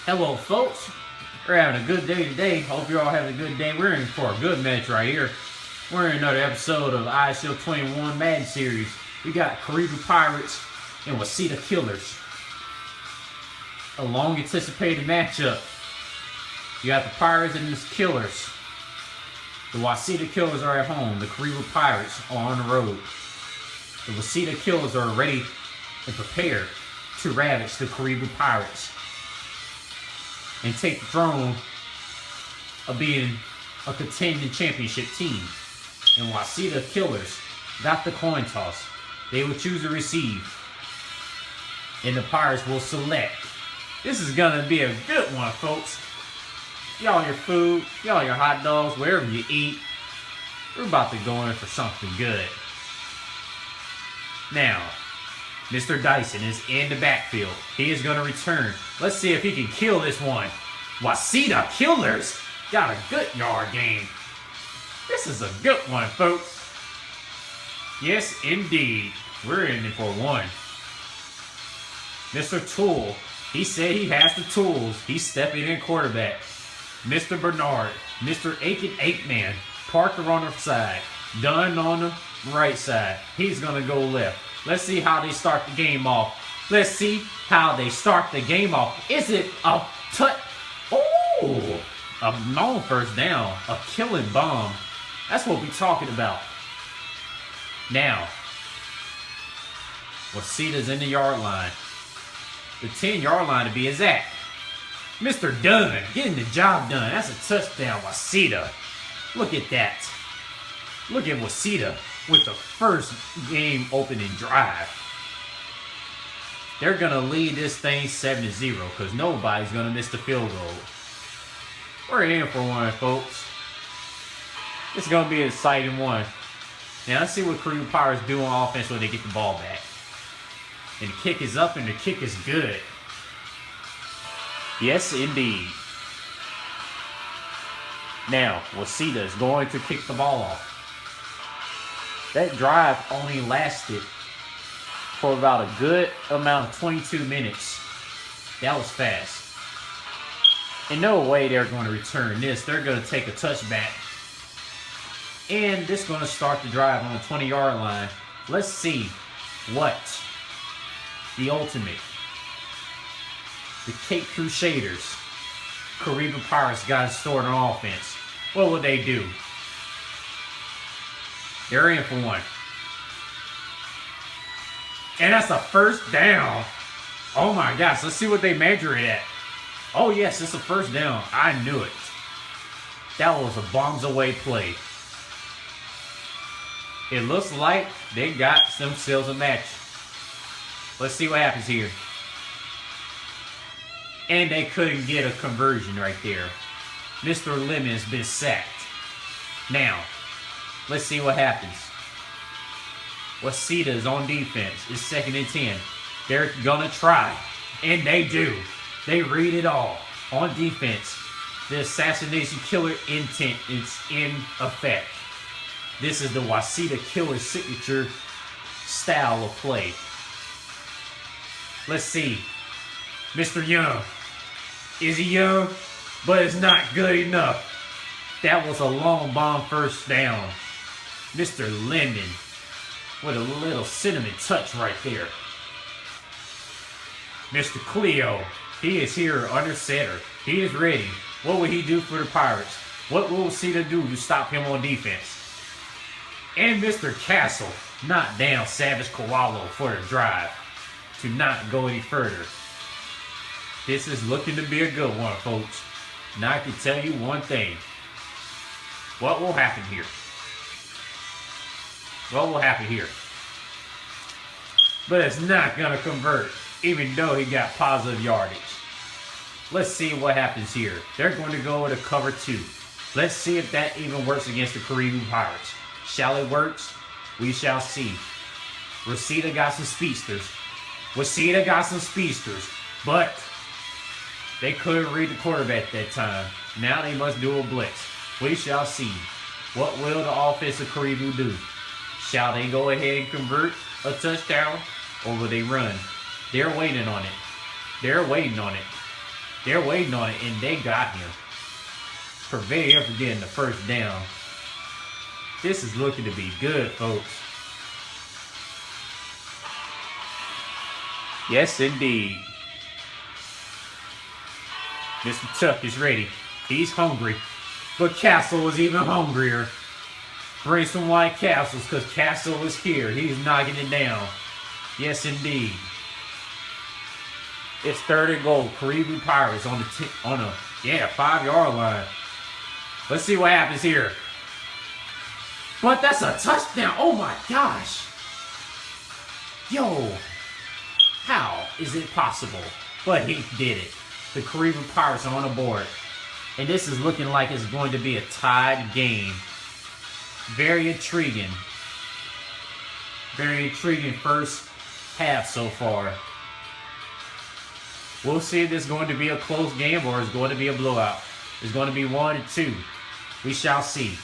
Hello, folks. We're having a good day today. Hope you're all having a good day. We're in for a good match right here. We're in another episode of Eyeshield 21 Madden series. We got Karibu Pirates and Waseda Killers. A long anticipated matchup. You got the Pirates and the Killers. The Waseda Killers are at home. The Karibu Pirates are on the road. The Waseda Killers are ready and prepared to ravage the Karibu Pirates and take the throne of being a contending championship team. And Waseda Killers got the coin toss. They will choose to receive, and the Pirates will select. This is gonna be a good one, folks. Y'all your food, y'all your hot dogs, wherever you eat. We're about to go in for something good. Now, Mr. Dyson is in the backfield. He is going to return. Let's see if he can kill this one. Waseda Killers got a good yard game. This is a good one, folks. Yes, indeed. We're in it for one. Mr. Tool, he said he has the tools. He's stepping in quarterback. Mr. Bernard, Mr. Aiken Aikman, Parker on the side. Dunn on the right side. He's going to go left. Let's see how they start the game off. Let's see how they start the game off. Is it a touch? Oh, a long first down. A killing bomb. That's what we're talking about. Now, Waseda's in the yard line. The 10-yard line to be exact. Mr. Dunn getting the job done. That's a touchdown, Waseda. Look at that. Look at Waseda with the first game opening drive. They're going to lead this thing 7-0 because nobody's going to miss the field goal. We're in for one, folks. It's going to be an exciting one. Now, let's see what Karibu Pirates do on offense when they get the ball back. And the kick is up and the kick is good. Yes, indeed. Now, Waseda is going to kick the ball off. That drive only lasted for about a good amount of 22 minutes. That was fast. And no way they're going to return this. They're going to take a touchback. And this is going to start the drive on the 20-yard line. Let's see what the ultimate, the Cape Crusaders, Karibu Pirates got stored on offense. What will they do? They're in for one. And that's a first down. Oh my gosh, let's see what they measure it at. Oh yes, it's a first down. I knew it. That was a bombs away play. It looks like they got themselves a match. Let's see what happens here. And they couldn't get a conversion right there. Mr. Lemon has been sacked. Now, let's see what happens. Waseda is on defense. It's 2nd and 10. They're gonna try. And they do. They read it all. On defense, the assassination killer intent is in effect. This is the Waseda Killer signature style of play. Let's see. Mr. Young. Is he young? But it's not good enough. That was a long bomb first down. Mr. Linden with a little cinnamon touch right there. Mr. Cleo, he is here under center. He is ready. What will he do for the Pirates? What will Waseda do to stop him on defense? And Mr. Castle knocked down Savage Koalo for the drive to not go any further. This is looking to be a good one, folks. Now I can tell you one thing. What will happen here? What will happen here? But it's not going to convert, even though he got positive yardage. Let's see what happens here. They're going to go with a cover 2. Let's see if that even works against the Karibu Pirates. Shall it work? We shall see. Waseda got some speedsters. Waseda got some speedsters. But they couldn't read the quarterback that time. Now they must do a blitz. We shall see. What will the offensive Karibu do? Shall they go ahead and convert a touchdown, or will they run? They're waiting on it. They're waiting on it. They're waiting on it, and they got him. Preventing him from getting the first down. This is looking to be good, folks. Yes, indeed. Mr. Tuck is ready. He's hungry. But Castle is even hungrier. Bring some White Castles, because Castle is here. He's knocking it down. Yes, indeed. It's 3rd and goal. Karibu Pirates on the 5-yard line. Let's see what happens here. But that's a touchdown. Oh my gosh. Yo. How is it possible? But he did it. The Karibu Pirates are on the board. And this is looking like it's going to be a tied game. Very intriguing. Very intriguing first half so far. We'll see if this is going to be a close game or it's going to be a blowout. It's going to be 1-2. We shall see.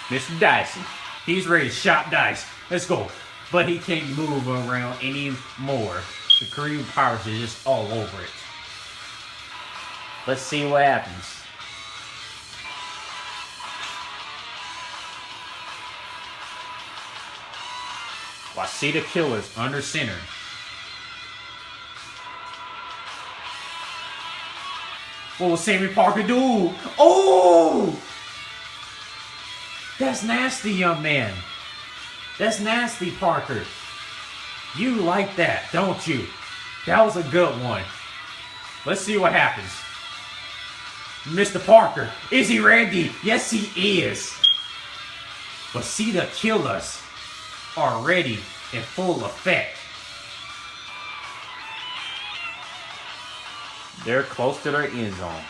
Mr. Dicey, he's ready to shot dice. Let's go. But he can't move around anymore. The Karibu Pirates are just all over it. Let's see what happens. Waseda Killers under center. What will Sammy Parker do? Oh! That's nasty, young man. That's nasty, Parker. You like that, don't you? That was a good one. Let's see what happens. Mr. Parker, is he ready? Yes, he is. Waseda Killers are ready in full effect. They're close to their end zone.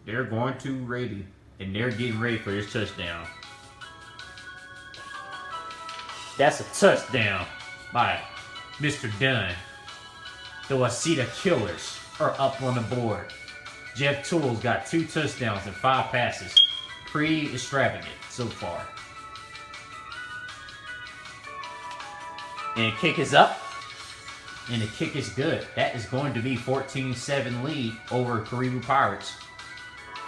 They're going to ready, and they're getting ready for this touchdown. That's a touchdown by Mr. Dunn. The Waseda Killers are up on the board. Jeff Toole's got 2 touchdowns and 5 passes. Pretty extravagant so far. And the kick is up. And the kick is good. That is going to be 14-7 lead over Karibu Pirates.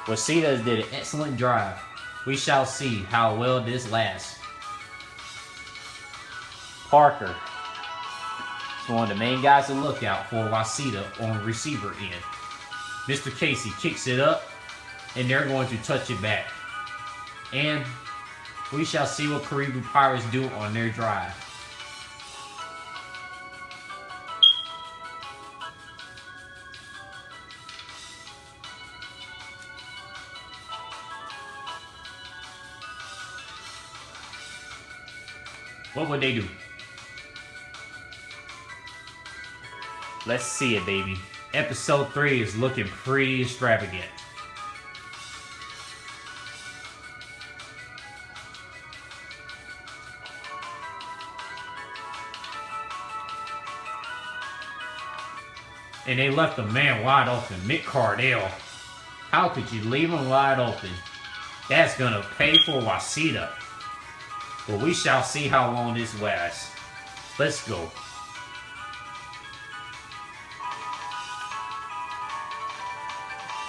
Waseda did an excellent drive. We shall see how well this lasts. Parker is one of the main guys to look out for Waseda on receiver end. Mr. Casey kicks it up, and they're going to touch it back. And we shall see what Karibu Pirates do on their drive. What would they do? Let's see it, baby. Episode 3 is looking pretty extravagant. And they left the man wide open, Mick Cardell. How could you leave him wide open? That's gonna pay for Waseda. But we shall see how long this lasts. Let's go.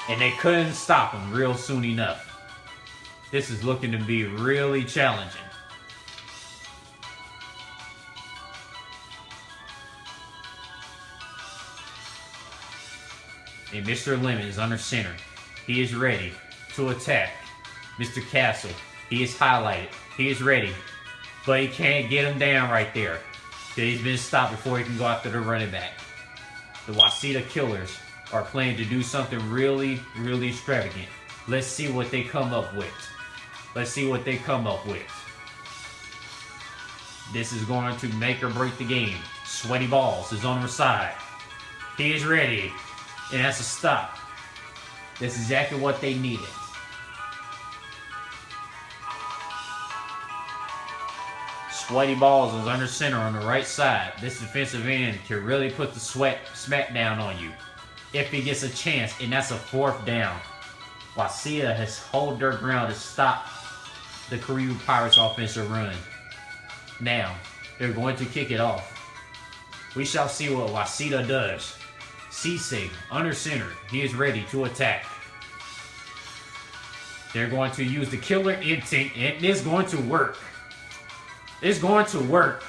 And they couldn't stop him real soon enough. This is looking to be really challenging. And Mr. Lemon is under center. He is ready to attack. Mr. Castle, he is highlighted. He is ready. But he can't get him down right there. He's been stopped before he can go after the running back. The Waseda Killers are planning to do something really, really extravagant. Let's see what they come up with. Let's see what they come up with. This is going to make or break the game. Sweaty Balls is on the side. He is ready. And that's a stop. That's exactly what they needed. Sweaty Balls is under center on the right side. This defensive end can really put the smack down on you if he gets a chance, and that's a 4th down. Waseda has held their ground to stop the Karibu Pirates offensive run. Now, they're going to kick it off. We shall see what Waseda does. Cisse, under center. He is ready to attack. They're going to use the killer instinct, and it's going to work. It's going to work.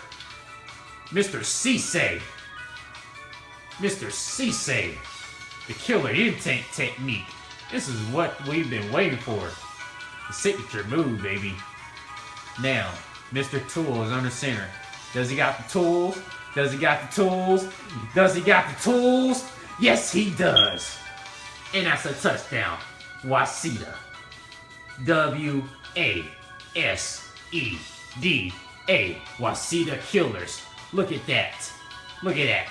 Mr. Cisse. Mr. Cisse. The killer instinct technique. This is what we've been waiting for. The signature move, baby. Now, Mr. Tool is under center. Does he got the tools? Does he got the tools? Does he got the tools? Yes, he does. And that's a touchdown. Waseda. W-A-S-E-D-A. Waseda Killers. Look at that. Look at that.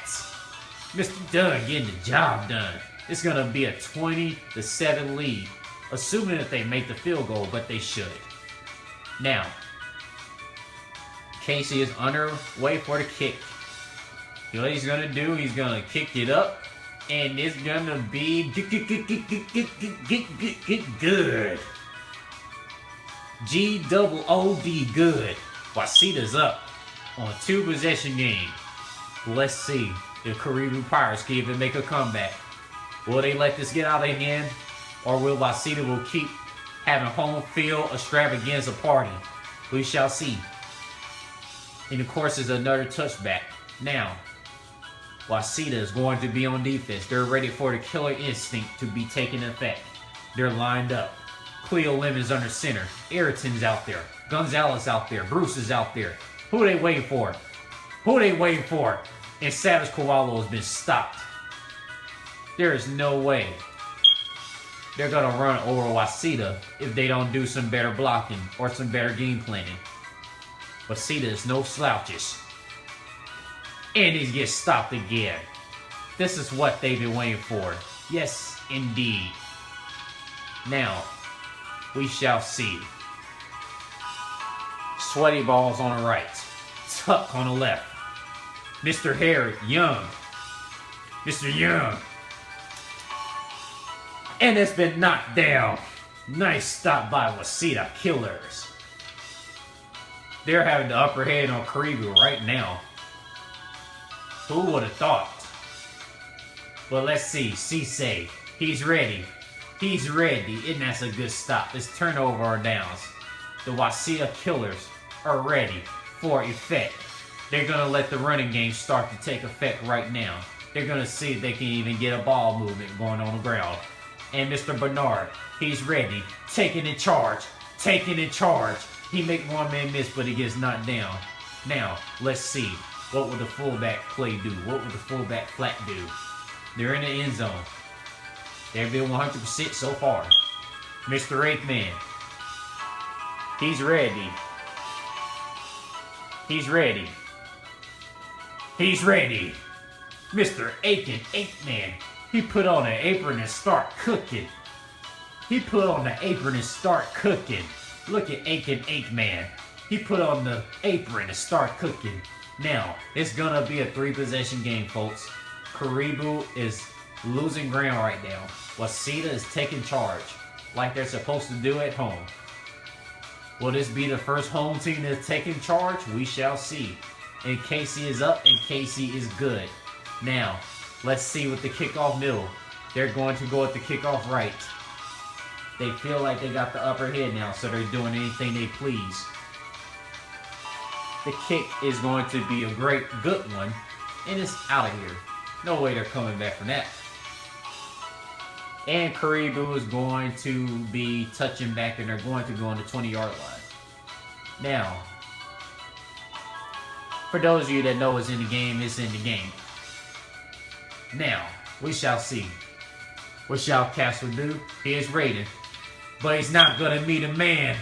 Mr. Dunn getting the job done. It's going to be a 20-7 lead. Assuming that they make the field goal, but they should. Now, Casey is underway for the kick. What he's going to do, he's going to kick it up. And it's going to be good. G-double-O-D, good. Waseda's up on a 2-possession game. Let's see if Karibu Pirates can even make a comeback. Will they let this get out of hand? Or will Waseda will keep having home field extravaganza party? We shall see. And of course, there's another touchback. Now, Waseda is going to be on defense. They're ready for the killer instinct to be taking effect. They're lined up. Cleo Lemon's under center. Ayrton's out there. Gonzalez out there. Bruce is out there. Who are they waiting for? Who are they waiting for? And Savage Kowalo has been stopped. There is no way they're going to run over Waseda if they don't do some better blocking or some better game planning. Waseda is no slouches. And he gets stopped again. This is what they've been waiting for. Yes, indeed. Now, we shall see. Sweaty Balls on the right. Tuck on the left. Mr. Harry, Young. Mr. Young. And it's been knocked down. Nice stop by Waseda Killers. They're having the upper hand on Karibu right now. Who would have thought? Well, let's see. Cisse. He's ready. He's ready. And that's a good stop. It's turnover or downs. The Waseda Killers are ready for effect. They're going to let the running game start to take effect right now. They're going to see if they can even get a ball movement going on the ground. And Mr. Bernard, he's ready. Taking in charge. Taking in charge. He make one man miss, but he gets knocked down. Now, let's see. What would the fullback play do? What would the fullback flat do? They're in the end zone. They've been 100% so far. Mr. 8th man. He's ready. He's ready. He's ready. Mr. Aiken, 8th man. He put on an apron and start cooking. He put on the apron and start cooking. Look at Aiken, 8th man. He put on the apron and start cooking. Now, it's going to be a 3-possession game, folks. Karibu is losing ground right now. Waseda is taking charge like they're supposed to do at home. Will this be the first home team that's taking charge? We shall see. And Casey is up and Casey is good. Now, let's see with the kickoff middle. They're going to go at the kickoff right. They feel like they got the upper hand now, so they're doing anything they please. The kick is going to be a good one, and it's out of here. No way they're coming back from that. And Karibu is going to be touching back, and they're going to go on the 20-yard line. Now, for those of you that know it's in the game, it's in the game. Now, we shall see. What shall Castle do? He is raiding, but he's not going to meet a man.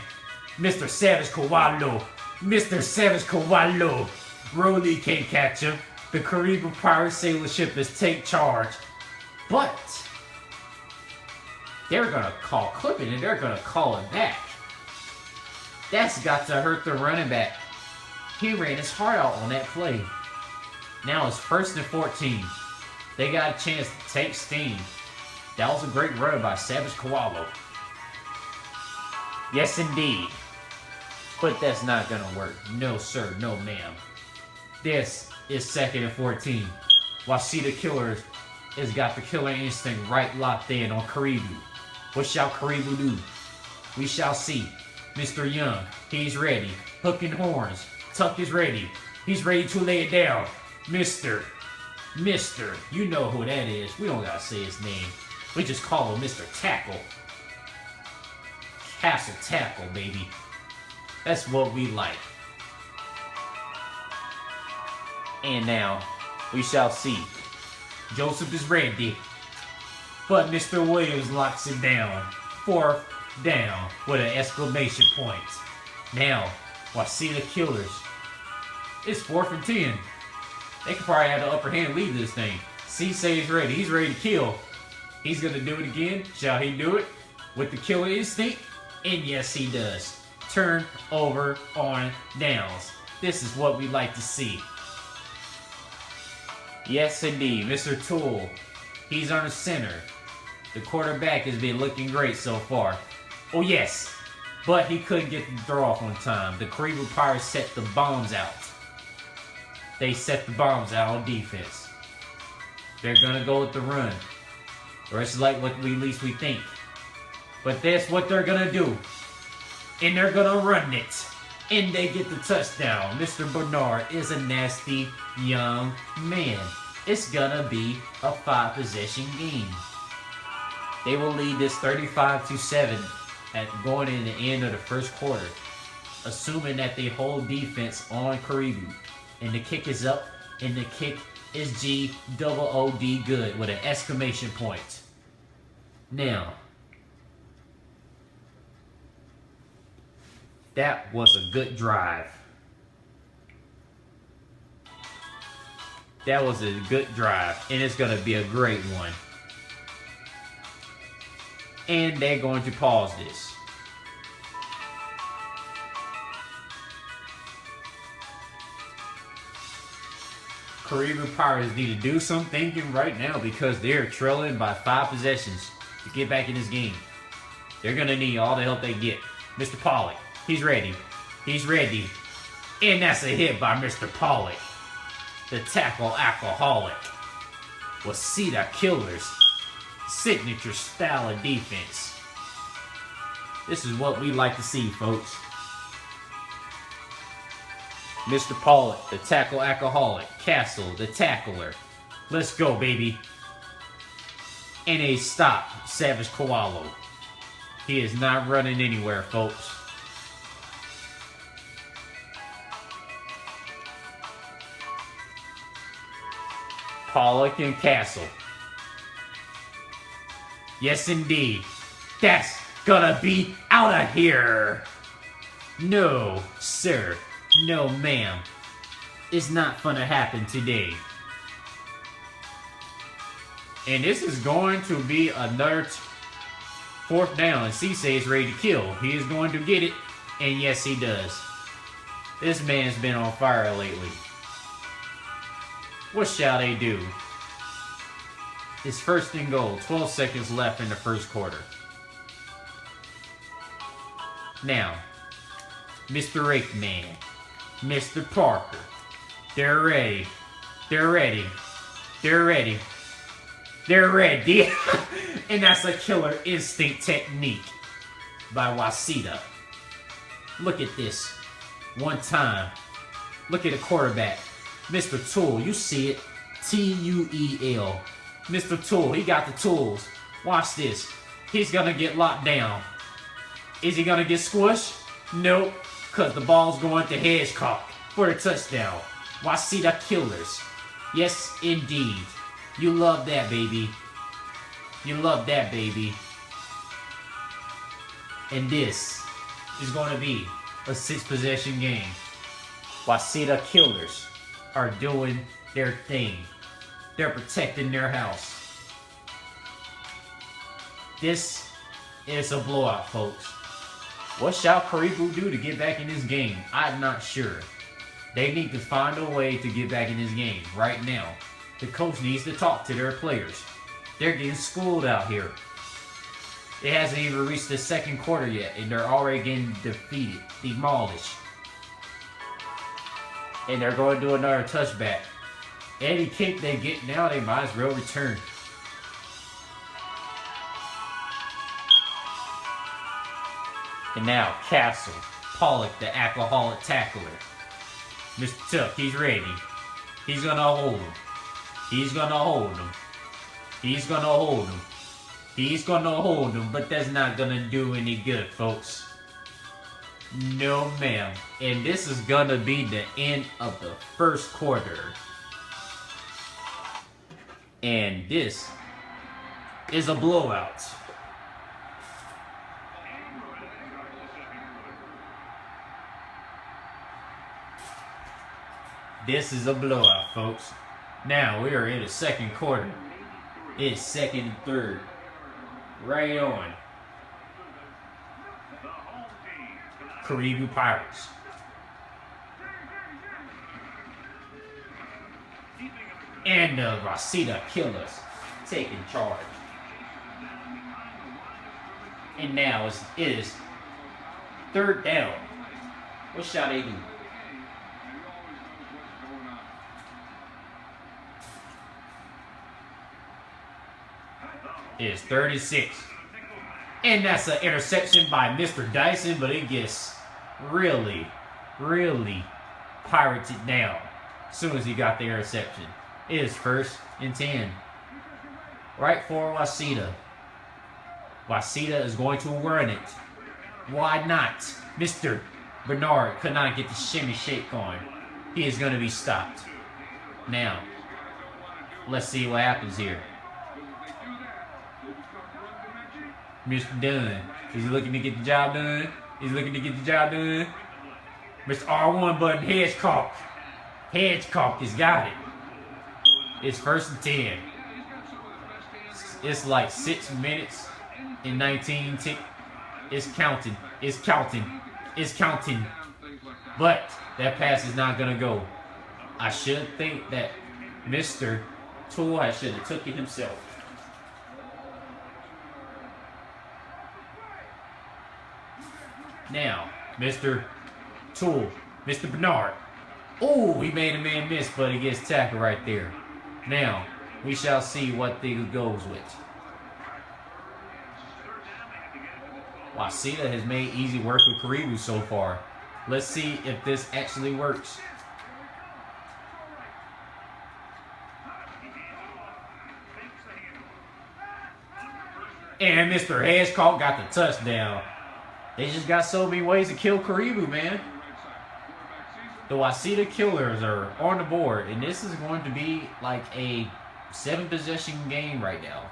Mr. Savage Kowalo. Mr. Savage Kowalo. Rolly can't catch him. The Karibu Pirates sailorship is take charge. But they're going to call clipping and they're going to call it back. That's got to hurt the running back. He ran his heart out on that play. Now it's 1st and 14. They got a chance to take steam. That was a great run by Savage Koalo. Yes, indeed. But that's not gonna work. No, sir. No, ma'am. This is 2nd and 14. Waseda Killers has got the killer instinct right locked in on Karibu. What shall Karibu do? We shall see. Mr. Young, he's ready. Hook and horns. Tuck is ready. He's ready to lay it down. Mr. You know who that is. We don't gotta say his name. We just call him Mr. Tackle. Castle Tackle, baby. That's what we like. And now, we shall see. Joseph is ready. But Mr. Williams locks it down. 4th down with an exclamation point. Now, Waseda Killers. It's 4th and 10. They could probably have the upper hand and lead this thing. C-Say is ready. He's ready to kill. He's going to do it again. Shall he do it? With the killer instinct? And yes, he does. Turn over on downs. This is what we like to see. Yes, indeed. Mr. Tool. He's on the center. The quarterback has been looking great so far. Oh, yes. But he couldn't get the throw off on time. The Karibu Pirates set the bombs out. They set the bombs out on defense. They're going to go with the run. Or it's like what at least we think. But that's what they're going to do. And they're going to run it. And they get the touchdown. Mr. Bernard is a nasty young man. It's going to be a 5-possession game. They will lead this 35-7 at going in the end of the first quarter. Assuming that they hold defense on Karibu. And the kick is up. And the kick is G-O-O-D good with an exclamation point. Now, that was a good drive. That was a good drive, and it's going to be a great one. And they're going to pause this. Karibu Pirates need to do some thinking right now because they're trailing by 5 possessions to get back in this game. They're going to need all the help they get. Mr. Pollock, he's ready. He's ready. And that's a hit by Mr. Pollock. The tackle alcoholic. Waseda Killers. Signature style of defense. This is what we like to see, folks. Mr. Pollock, the tackle alcoholic. Castle, the tackler. Let's go, baby. And a stop, Savage Koalo. He is not running anywhere, folks. Pollock and Castle. Yes, indeed. That's gonna be out of here. No, sir. No, ma'am. It's not gonna happen today. And this is going to be another 4th down. And C-Say is ready to kill. He is going to get it. And yes, he does. This man's been on fire lately. What shall they do? It's 1st and goal. 12 seconds left in the first quarter. Now, Mr. Aikman, Mr. Parker, they're ready. They're ready. They're ready. They're ready. And that's a killer instinct technique by Waseda. Look at this. One time. Look at the quarterback. Mr. Tool, you see it. T-U-E-L. Mr. Tool, he got the tools. Watch this. He's going to get locked down. Is he going to get squished? Nope. Because the ball's going to Hedgecock for the touchdown. Waseda Killers. Yes, indeed. You love that, baby. You love that, baby. And this is going to be a 6-possession game. Waseda Killers are doing their thing. They're protecting their house. This is a blowout, folks. What shall Karibu do to get back in this game? I'm not sure. They need to find a way to get back in this game right now. The coach needs to talk to their players. They're getting schooled out here. It hasn't even reached the second quarter yet, and they're already getting defeated, demolished. And they're going to do another touchback. Any kick they get now, they might as well return. And now, Castle, Pollock, the alcoholic tackler. Mr. Tuck, he's ready. He's gonna hold him. He's gonna hold him. He's gonna hold him. He's gonna hold him, but that's not gonna do any good, folks. No, ma'am. And this is gonna be the end of the first quarter. And this is a blowout. This is a blowout, folks. Now we are in the second quarter. It's second and third. Right on. Karibu Pirates. And the Waseda Killers taking charge. And now it is third down. What shall they do? Is 36. And that's an interception by Mr. Dyson, but it gets really pirated down as soon as he got the interception. It is first and 10. Right for Waseda. Waseda is going to run it. Why not? Mr. Bernard could not get the shimmy shake on. He is going to be stopped. Now, let's see what happens here. Mr. Dunn. Is he looking to get the job done? He's looking to get the job done. Mr. R1 button, Hedgecock. Hedgecock has got it. It's first and 10. It's like 6 minutes and 19 tick. It's counting. It's counting. It's counting. But that pass is not going to go. I should think that Mr. Tool should have took it himself. Now, Mr. Tool, Mr. Bernard. Oh, he made a man miss, but he gets tackled right there. Now, we shall see what thing goes with. Waseda has made easy work with Karibu so far. Let's see if this actually works. And Mr. Hedgecock got the touchdown. They just got so many ways to kill Karibu, man. The Waseda Killers are on the board, and this is going to be like a 7-possession game right now.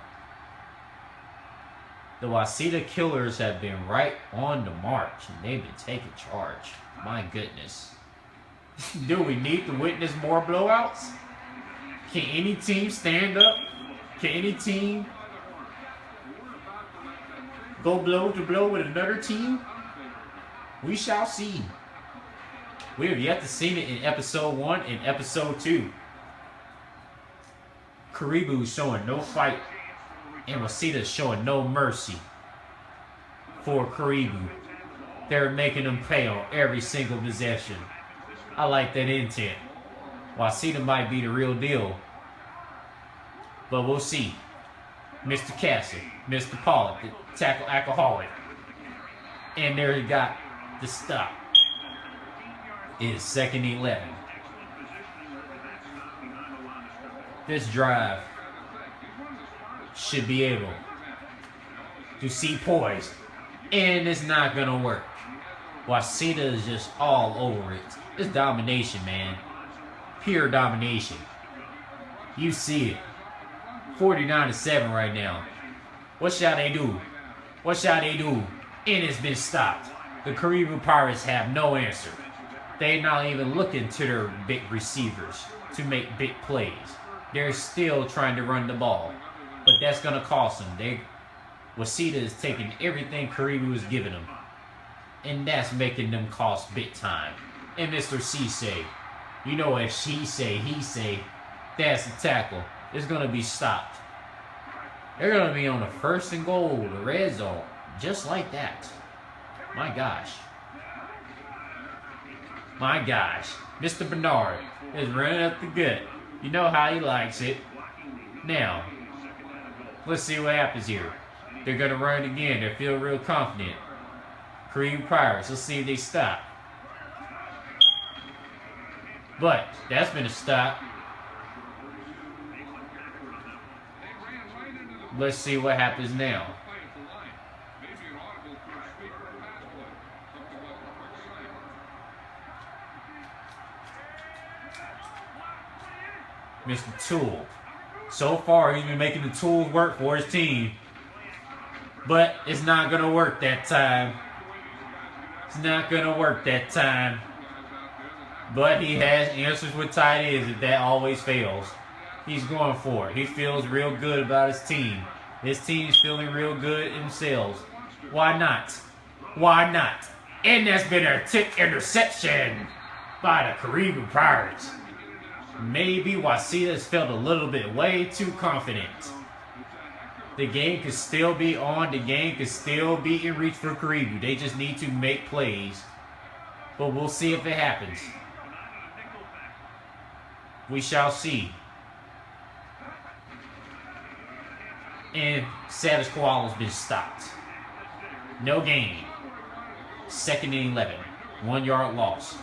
The Waseda Killers have been right on the march, and they've been taking charge. My goodness. Do we need to witness more blowouts? Can any team stand up? Can any team go blow to blow with another team? We shall see. We have yet to see it in episode 1 and episode 2. Karibu is showing no fight, and Waseda is showing no mercy for Karibu. They're making them pay on every single possession. I like that intent. Waseda might be the real deal, but we'll see. Mr. Castle, Mr. Pollock, the tackle alcoholic. And there he got the stop. It is second and 11. This drive should be able to see poise. And it's not going to work. Waseda is just all over it. It's domination, man. Pure domination. You see it. 49-7 right now. What shall they do? What shall they do? And it's been stopped. The Karibu Pirates have no answer. They're not even looking to their big receivers to make big plays. They're still trying to run the ball. But that's going to cost them. Waseda is taking everything Karibu is giving them. And that's making them cost big time. And Mr. Cisse You know what he say. That's the tackle. It's going to be stopped. They're going to be on the 1st and goal, the red zone. Just like that. My gosh. My gosh. Mr. Bernard is running up the gut. You know how he likes it. Now, let's see what happens here. They're going to run it again. They feel real confident. Karibu Pirates. Let's see if they stop. But that's been a stop. Let's see what happens now. Mr. Tool. So far, he's been making the tools work for his team. But it's not going to work that time. It's not going to work that time. But he has answers with tight ends if that always fails. He's going for it. He feels real good about his team. His team's feeling real good themselves. Why not? Why not? And that's been a tick interception by the Karibu Pirates. Maybe Waseda's felt a little bit way too confident. The game could still be on. The game could still be in reach for Karibu. They just need to make plays. But we'll see if it happens. We shall see. And Savage Koala's been stopped. No gain. 2nd and 11. 1 yard loss.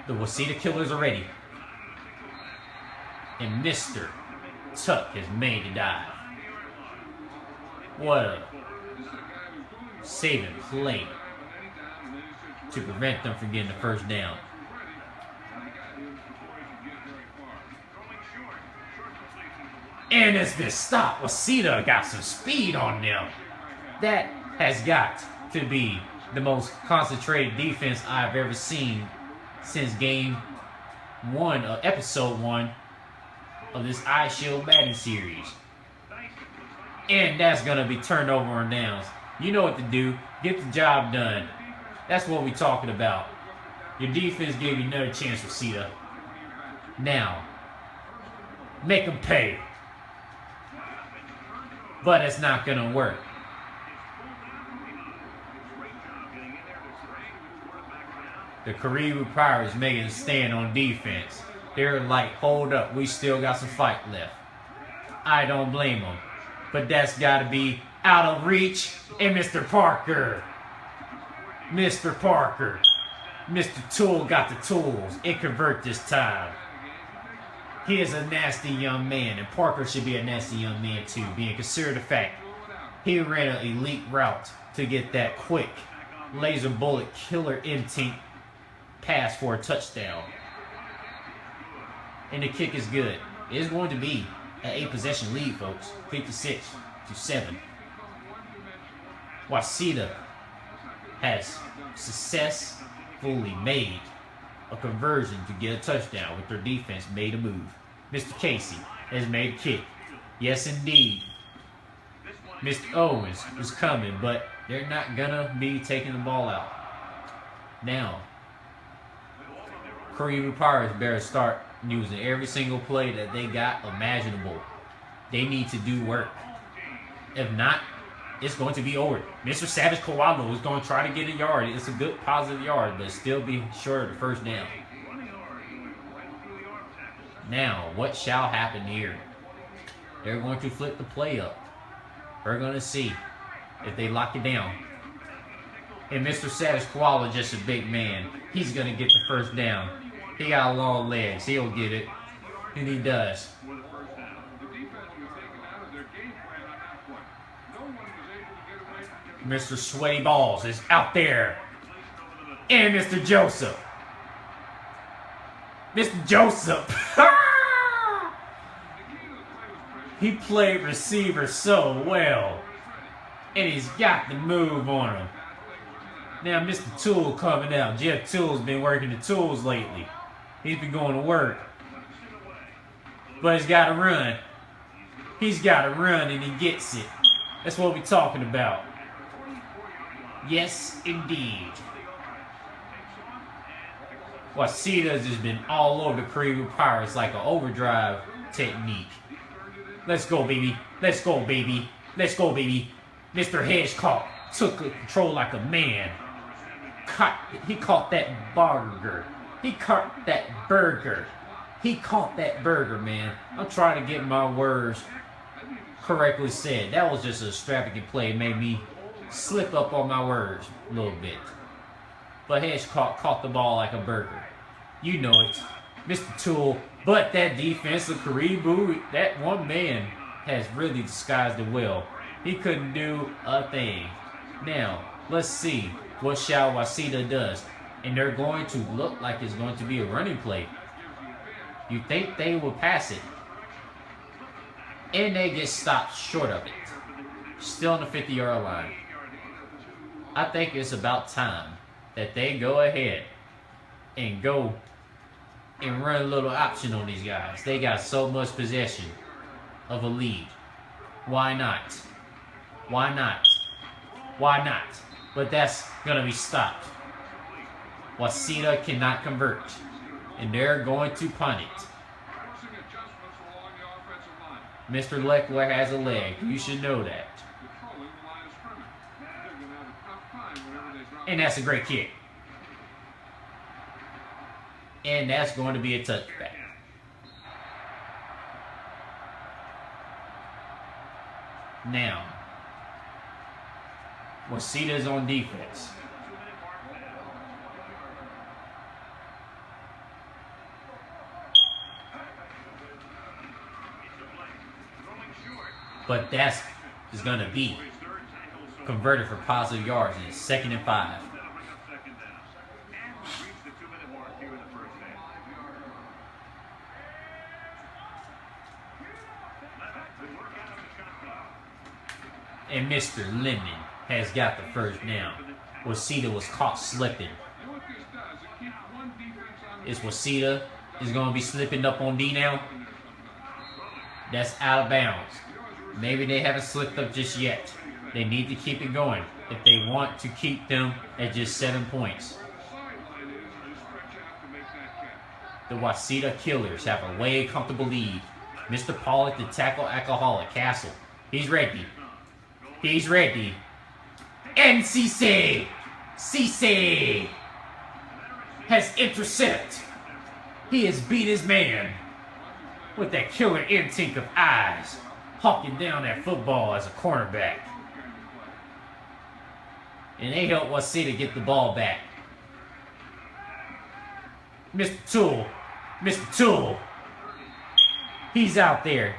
The Waseda Killers are ready. And Mr. Tuck has made a dive. What a saving play to prevent them from getting the 1st down. And it's been stopped. Waseda got some speed on them. That has got to be the most concentrated defense I've ever seen since game 1 of episode 1 of this Eyeshield Madden series. And that's going to be turnover on downs. You know what to do. Get the job done. That's what we're talking about. Your defense gave you another chance, Waseda. Now, make them pay. But it's not going to work. The Karibu Pirates making a stand on defense. They're like, hold up, we still got some fight left. I don't blame them. But that's got to be out of reach. And Mr. Parker. Mr. Parker. Mr. Tool got the tools. It convert this time. He is a nasty young man, and Parker should be a nasty young man too, being considered the fact he ran an elite route to get that quick laser bullet killer instinct pass for a touchdown. And the kick is good. It is going to be an 8-possession lead, folks. 56-7. Waseda has successfully made a conversion to get a touchdown with their defense made a move. Mr. Casey has made a kick. Yes, indeed. Mr. Owens is coming, but they're not going to be taking the ball out. Now, Karibu Pirates better start using every single play that they got imaginable. They need to do work. If not, it's going to be over. Mr. Savage Koala is going to try to get a yard. It's a good positive yard, but still be short of the 1st down. Now, what shall happen here? They're going to flip the play up. We're going to see if they lock it down. And Mr. Savage Koala is just a big man. He's going to get the 1st down. He got long legs. He'll get it. And he does. Mr. Sweaty Balls is out there. And Mr. Joseph. Mr. Joseph. He played receiver so well. And he's got the move on him. Now Mr. Tool coming out. Jeff Tool's been working the tools lately. He's been going to work. But he's got to run. He's got to run and he gets it. That's what we're talking about. Yes, indeed. Waseda's just been all over the Karibu Pirates like an overdrive technique. Let's go, baby. Let's go, baby. Let's go, baby. Mr. Hedgecock took control like a man. He caught that burger. He caught that burger. He caught that burger, man. I'm trying to get my words correctly said. That was just a extravagant play. It made me slip up on my words a little bit. But Hedgecock caught the ball like a burger. You know it. Mr. Tool. But that defense of Karibu, that one man has really disguised it well. He couldn't do a thing. Now, let's see what Waseda does. And they're going to look like it's going to be a running play. You think they will pass it. And they get stopped short of it. Still on the 50-yard line. I think it's about time that they go ahead and go and run a little option on these guys. They got so much possession of a lead. Why not? Why not? Why not? But that's going to be stopped. Waseda cannot convert. And they're going to punt it. Mr. Leckler has a leg. You should know that. And that's a great kick. And that's going to be a touchback. Now, Waseda's on defense. But that's is going to be converted for positive yards, and it's 2nd and 5. And Mr. Lemon has got the first down. Waseda was caught slipping. Is Waseda is going to be slipping up on D now? That's out of bounds. Maybe they haven't slipped up just yet. They need to keep it going if they want to keep them at just 7 points. The Waseda Killers have a way comfortable lead. Mr. Pollock, the tackle alcoholic, Castle. He's ready. He's ready. And Cisse has intercept. He has beat his man with that killer instinct of eyes, hawking down that football as a cornerback. And they help Waseda get the ball back. Mr. Tool, he's out there.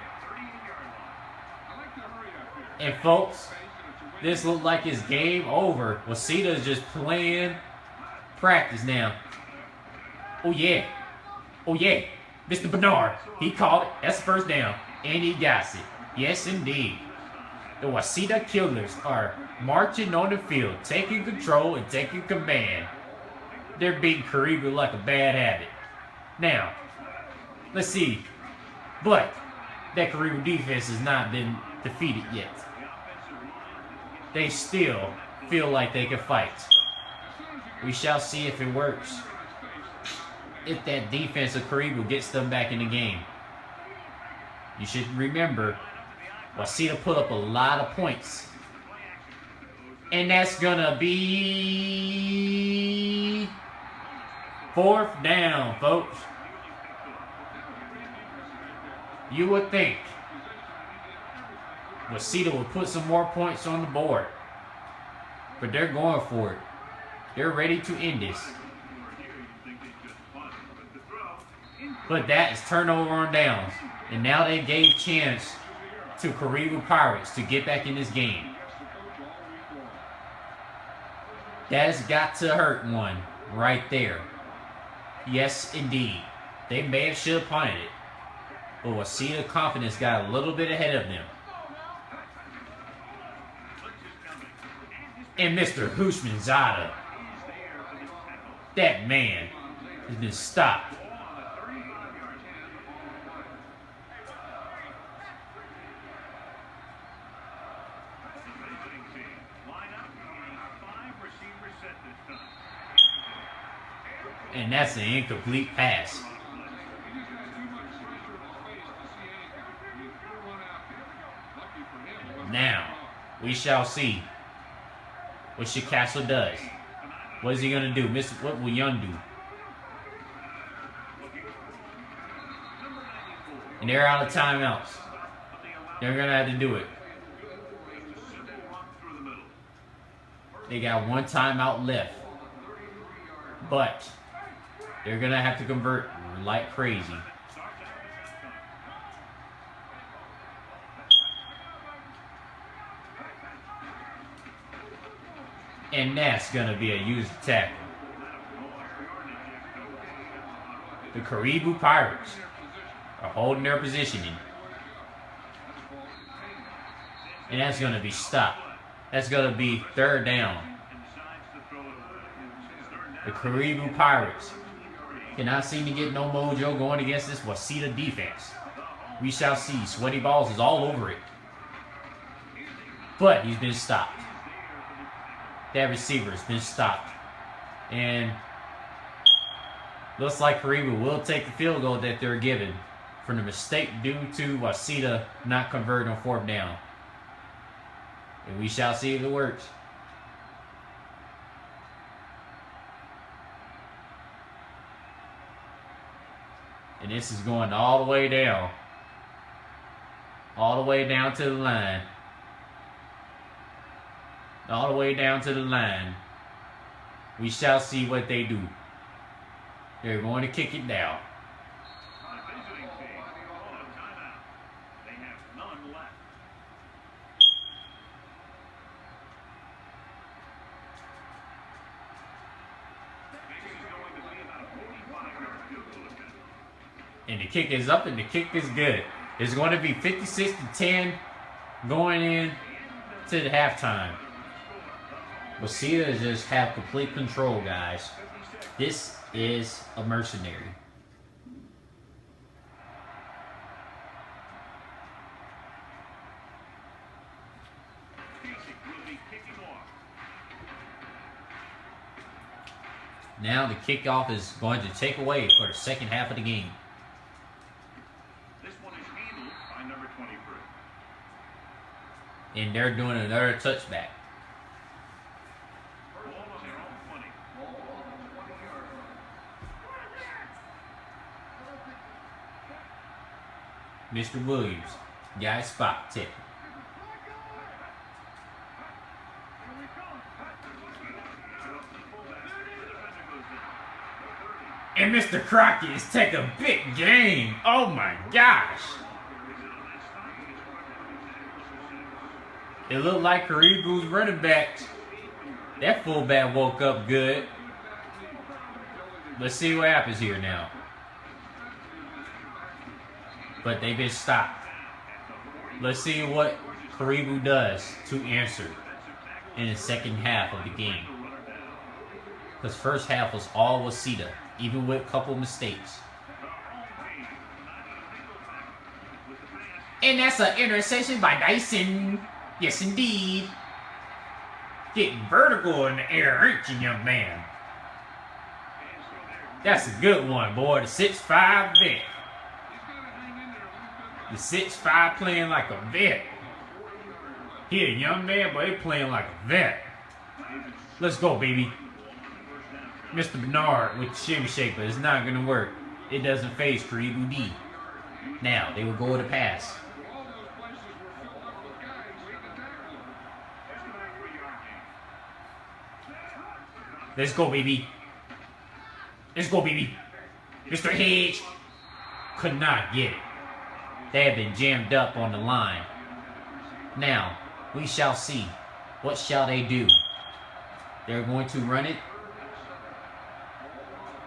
And folks, this looked like it's game over. Waseda is just playing practice now. Oh yeah. Mr. Bernard, he caught it. That's the first down. And he got it. Yes, indeed. The Waseda Killers are marching on the field, taking control and taking command. They're beating Karibu like a bad habit. Now, let's see. But that Karibu defense has not been defeated yet. They still feel like they can fight. We shall see if it works. If that defense of Karibu gets them back in the game. You should remember, Waseda put up a lot of points. And that's gonna be 4th down, folks. You would think Waseda would put some more points on the board. But they're going for it. They're ready to end this. But that is turnover on downs. And now they gave chance to Karibu Pirates to get back in this game. That's got to hurt one right there. Yes, indeed. They may have should have punted it. But Waseda confidence got a little bit ahead of them. And Mr. Hushman Zada, that man has been stopped. And that's an incomplete pass. Now, we shall see what Castle does. What is he going to do? What will Young do? And they're out of timeouts. They're going to have to do it. They got one timeout left. But they're going to have to convert like crazy. And that's going to be a used tackle. The Karibu Pirates are holding their positioning. And that's going to be stopped. That's going to be third down. The Karibu Pirates cannot seem to get no mojo going against this Waseda defense. We shall see. Sweaty Balls is all over it. But he's been stopped. That receiver has been stopped. And looks like Karibu will take the field goal that they're given from the mistake due to Waseda not converting on fourth down. And we shall see if it works. And this is going all the way down. All the way down to the line. All the way down to the line. We shall see what they do. They're going to kick it down. And the kick is up and the kick is good. It's going to be 56-10 going in to the halftime. Waseda just have complete control, guys. This is a mercenary. Now the kickoff is going to take away for the second half of the game. And they're doing another touchback. Mr. Williams, guy spot tip. And Mr. Crockett is taking a big game. Oh my gosh. It looked like Karibu's running backs. That fullback woke up good. Let's see what happens here now. But they've been stopped. Let's see what Karibu does to answer in the second half of the game. Because first half was all Waseda, even with a couple mistakes. And that's an interception by Dyson. Yes, indeed. Getting vertical in the air, aren't you, young man? That's a good one, boy. The 6'5" vet. The 6'5" playing like a vet. He a young man, but he playing like a vet. Let's go, baby. Mr. Bernard with the shimmy shake, but it's not going to work. It doesn't phase Karibu D. Now, they will go with a pass. Let's go, baby. Let's go, baby. Mr. Hedge could not get it. They have been jammed up on the line. Now, we shall see. What shall they do? They're going to run it.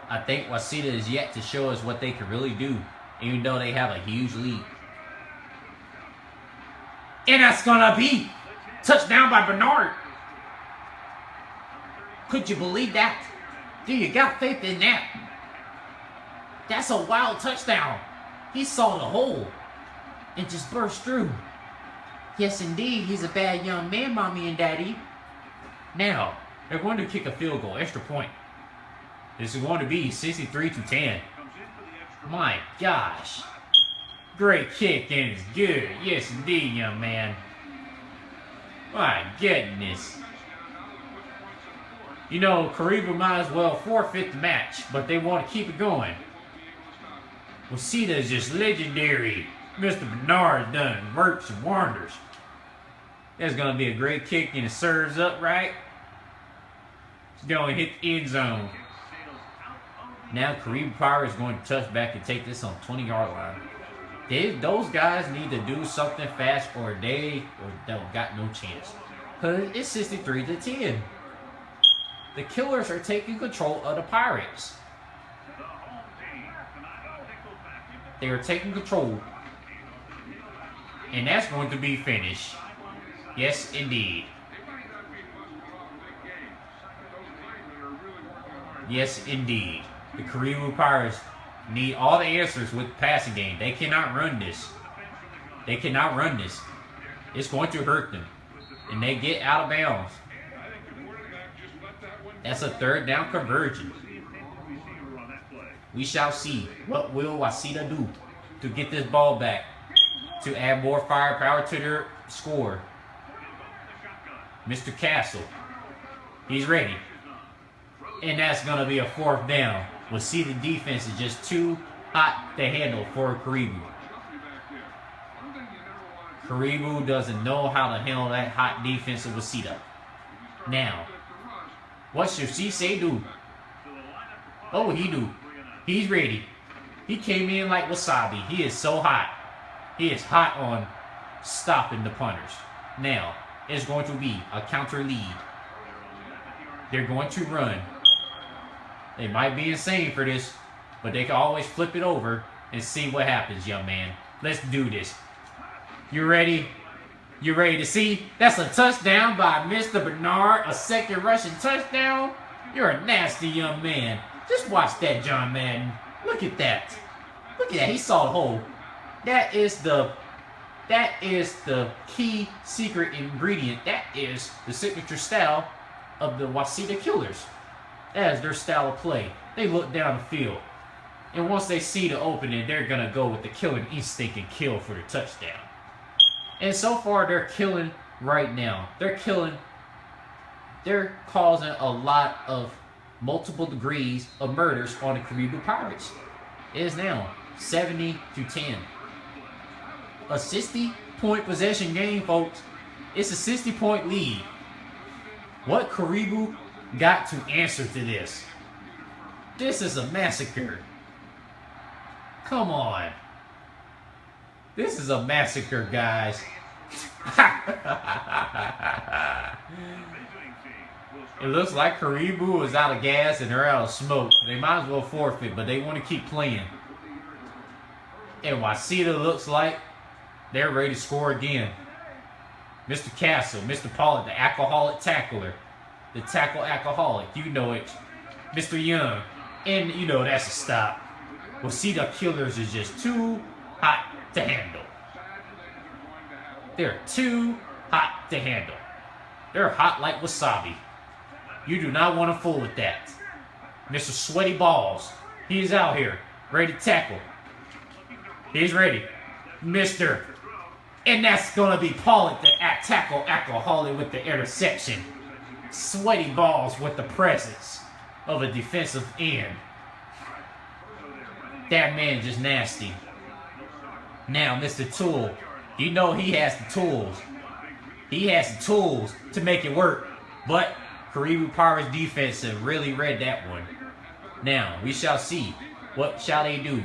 I think Waseda is yet to show us what they can really do, even though they have a huge lead. And that's gonna be touchdown by Bernard. Could you believe that? Do you got faith in that? That's a wild touchdown. He saw the hole and just burst through. Yes, indeed, he's a bad young man, mommy and daddy. Now, they're going to kick a field goal, extra point. This is going to be 63-10. My gosh. Great kick and it's good. Yes, indeed, young man. My goodness. You know, Karibu might as well forfeit the match, but they want to keep it going. Waseda is just legendary. Mr. Bernard done works and wonders. That's going to be a great kick and it serves up right. It's going to hit the end zone. Now Karibu Pirates is going to touch back and take this on the 20-yard line. Those guys need to do something fast or they don't got no chance. Because it's 63-10. The Killers are taking control of the Pirates. They are taking control. And that's going to be finished. Yes, indeed. Yes, indeed. The Karibu Pirates need all the answers with the passing game. They cannot run this. They cannot run this. It's going to hurt them. And they get out of bounds. That's a third down conversion. We shall see. What will Waseda do to get this ball back? To add more firepower to their score. Mr. Castle. He's ready. And that's going to be a fourth down. Waseda defense is just too hot to handle for Karibu. Karibu doesn't know how to handle that hot defense of Waseda. Now, what should Cisse do? Oh, he do. He's ready. He came in like wasabi. He is so hot. He is hot on stopping the punters. Now, it's going to be a counter lead. They're going to run. They might be insane for this, but they can always flip it over and see what happens, young man. Let's do this. You ready? You ready to see? That's a touchdown by Mr. Bernard. A second rushing touchdown. You're a nasty young man. Just watch that, John Madden. Look at that. Look at that. He saw the hole. That is the key secret ingredient. That is the signature style of the Waseda Killers. That is their style of play. They look down the field. And once they see the opening, they're going to go with the killing instinct and kill for the touchdown. And so far, they're killing right now. They're killing. They're causing a lot of multiple degrees of murders on the Karibu Pirates. It is now 70-10. A 60-point possession game, folks. It's a 60-point lead. What Karibu got to answer to this? This is a massacre. Come on. This is a massacre, guys. It looks like Karibu is out of gas and they're out of smoke. They might as well forfeit, but they want to keep playing. And Waseda looks like they're ready to score again. Mr. Castle, Mr. Pollock, the alcoholic tackler. The tackle alcoholic, you know it. Mr. Young, and you know that's a stop. Waseda Killers is just too hot to handle. They're too hot to handle. They're hot like wasabi. You do not want to fool with that. Mr. Sweaty Balls, he's out here, ready to tackle. He's ready. Mr. And that's going to be Pollock, the tackle alcoholic with the interception. Sweaty Balls with the presence of a defensive end. That man just nasty. Now, Mr. Tool, you know he has the tools. He has the tools to make it work. But Karibu Pirates defense have really read that one. Now, we shall see. What shall they do?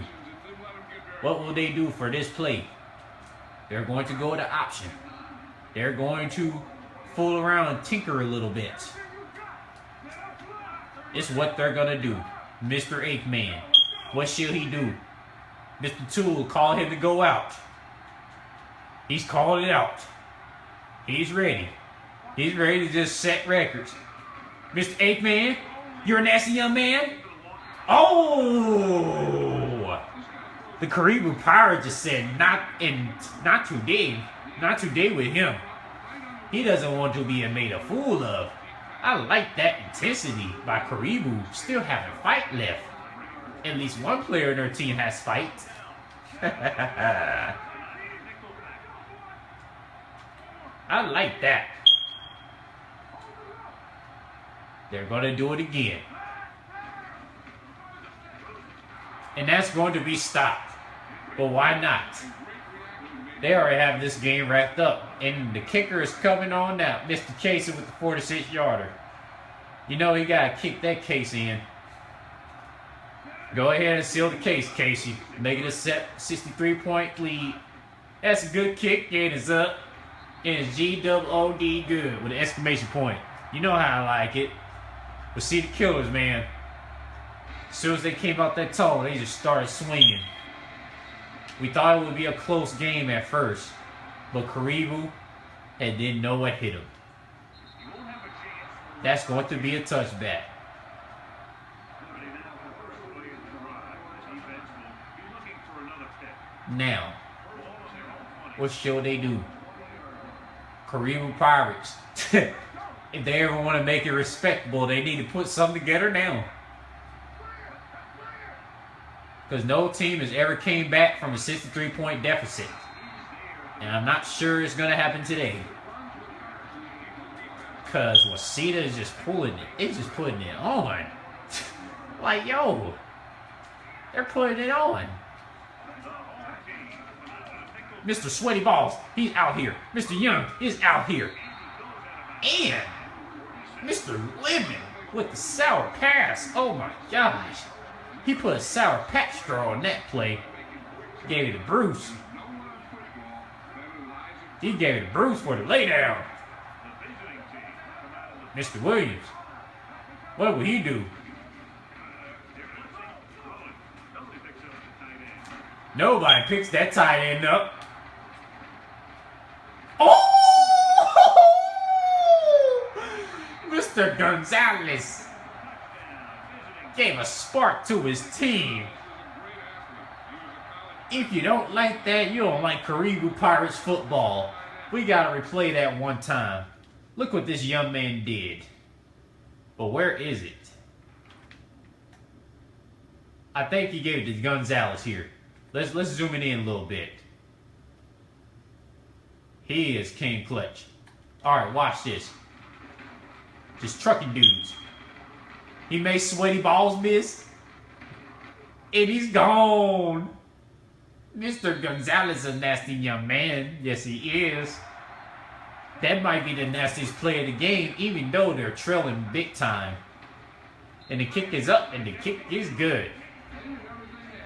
What will they do for this play? They're going to go to option. They're going to fool around and tinker a little bit. It's what they're going to do. Mr. Aikman, what shall he do? Mr. Tool, call him to go out. He's calling it out. He's ready. He's ready to just set records. Mr. Aikman, you're a nasty young man. Oh! The Karibu Pirates just said, not today. Not today with him. He doesn't want to be made a fool of. I like that intensity by Karibu. Still having fight left. At least one player in their team has fight. I like that. They're going to do it again. And that's going to be stopped. But why not? They already have this game wrapped up. And the kicker is coming on now. Mr. Casey with the 46-yarder. You know he got to kick that case in. Go ahead and seal the case, Casey. Make it a 63-point lead. That's a good kick. And it's up. And it's G-O-O-D good with an exclamation point. You know how I like it. Waseda Killers, man. As soon as they came out that tunnel, they just started swinging. We thought it would be a close game at first, but Karibu didn't know what hit him. That's going to be a touchback. Now, what should they do? Karibu Pirates. If they ever want to make it respectable, they need to put something together now. Because no team has ever came back from a 63-point deficit. And I'm not sure it's going to happen today. Because Waseda is just pulling it. It's just putting it on. Like, yo. They're putting it on. Mr. Sweaty Balls, he's out here. Mr. Young is out here. And Mr. Lemon with the sour pass. Oh my gosh. He put a sour patch straw on that play. Gave it to Bruce. He gave it to Bruce for the laydown. Mr. Williams. What would he do? Nobody picks that tight end up. Oh! Mr. Gonzalez gave a spark to his team. If you don't like that, you don't like Karibu Pirates football. We gotta replay that one time. Look what this young man did. But where is it? I think he gave it to Gonzalez here. Let's zoom it in a little bit. He is King Clutch. Alright, watch this. Just trucking dudes. He made Sweaty Balls miss. And he's gone. Mr. Gonzalez is a nasty young man. Yes, he is. That might be the nastiest play of the game, even though they're trailing big time. And the kick is up, and the kick is good.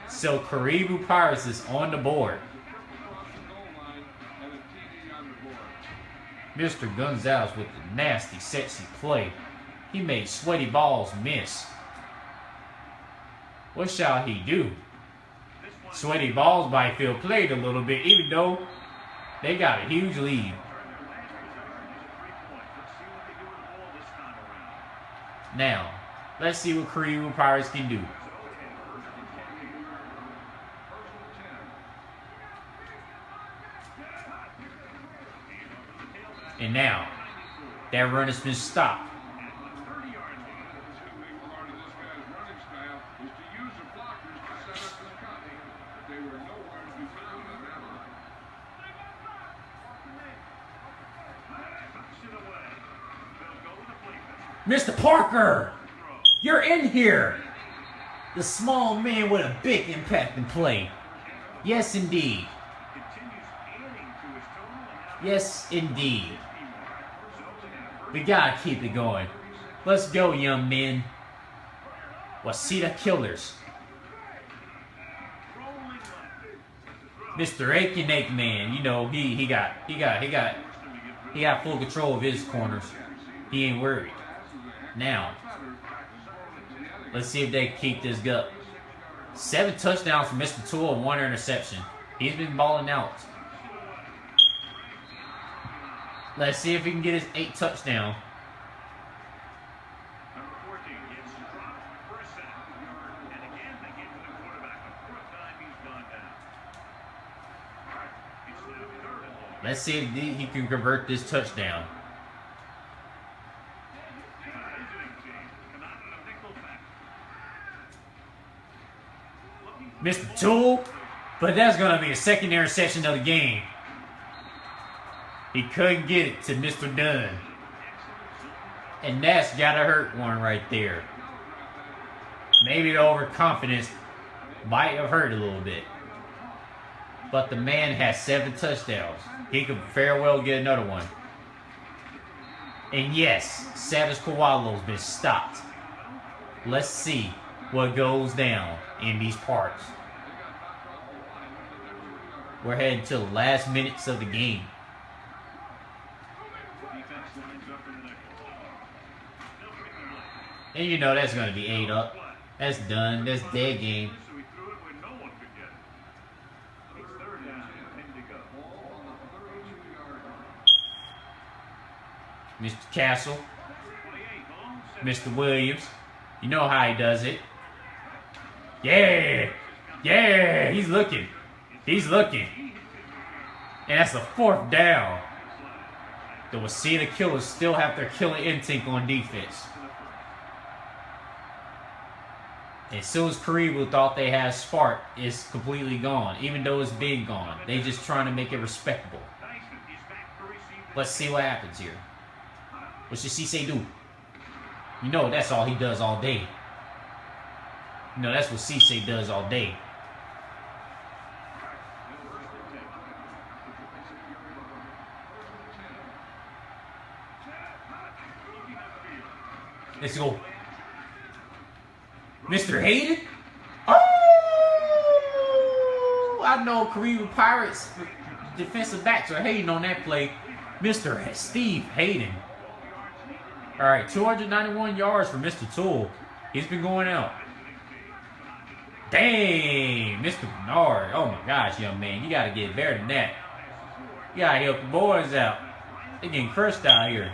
So Karibu Pirates is on the board. Mr. Gonzalez with the nasty, sexy play. He made Sweaty Balls miss. What shall he do? Sweaty Balls might feel played a little bit, even though they got a huge lead. Now, let's see what Karibu Pirates can do. And now, that run has been stopped. Mr. Parker, you're in here. The small man with a big impact in play. Yes, indeed. Yes, indeed. We gotta keep it going. Let's go, young men. Waseda Killers. Mr. Aiken Man, you know, he got full control of his corners. He ain't worried. Now, let's see if they can keep this up. 7 touchdowns for Mr. Toole and 1 interception. He's been balling out. Let's see if he can get his 8th touchdown. Let's see if he can convert this touchdown. Mr. Tool. But that's going to be a second interception of the game. He couldn't get it to Mr. Dunn. And that's got to hurt one right there. Maybe the overconfidence might have hurt a little bit. But the man has 7 touchdowns. He could very well get another one. And yes, Savage Kowalo's been stopped. Let's see what goes down in these parts. We're heading to the last minutes of the game. And you know that's going to be 8 up. That's done. That's dead game. Mr. Castle. Mr. Williams. You know how he does it. Yeah. Yeah. He's looking. He's looking. And that's the 4th down. The Waseda Killers still have their killer instinct on defense. As soon as Karibu thought they had a spark, it's completely gone. Even though it's been gone. They just trying to make it respectable. Let's see what happens here. What should Cisse do? You know that's all he does all day. You know that's what Cisse does all day. Let's go. Mr. Hayden? Oh! I know Karibu Pirates defensive backs are hating on that play. Mr. Steve Hayden. All right, 291 yards for Mr. Tool. He's been going out. Dang, Mr. Bernard. Oh my gosh, young man. You got to get better than that. You got to help the boys out. They're getting crushed out here.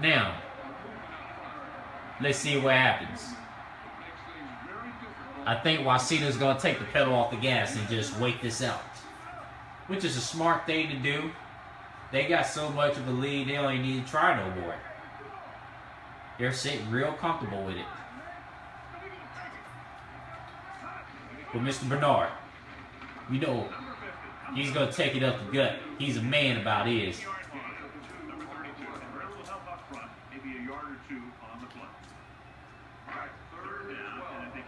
Now, let's see what happens. I think Waseda's going to take the pedal off the gas and just wait this out. Which is a smart thing to do. They got so much of a lead, they don't even need to try no more. They're sitting real comfortable with it. But Mr. Bernard, you know, he's going to take it up the gut. He's a man about his.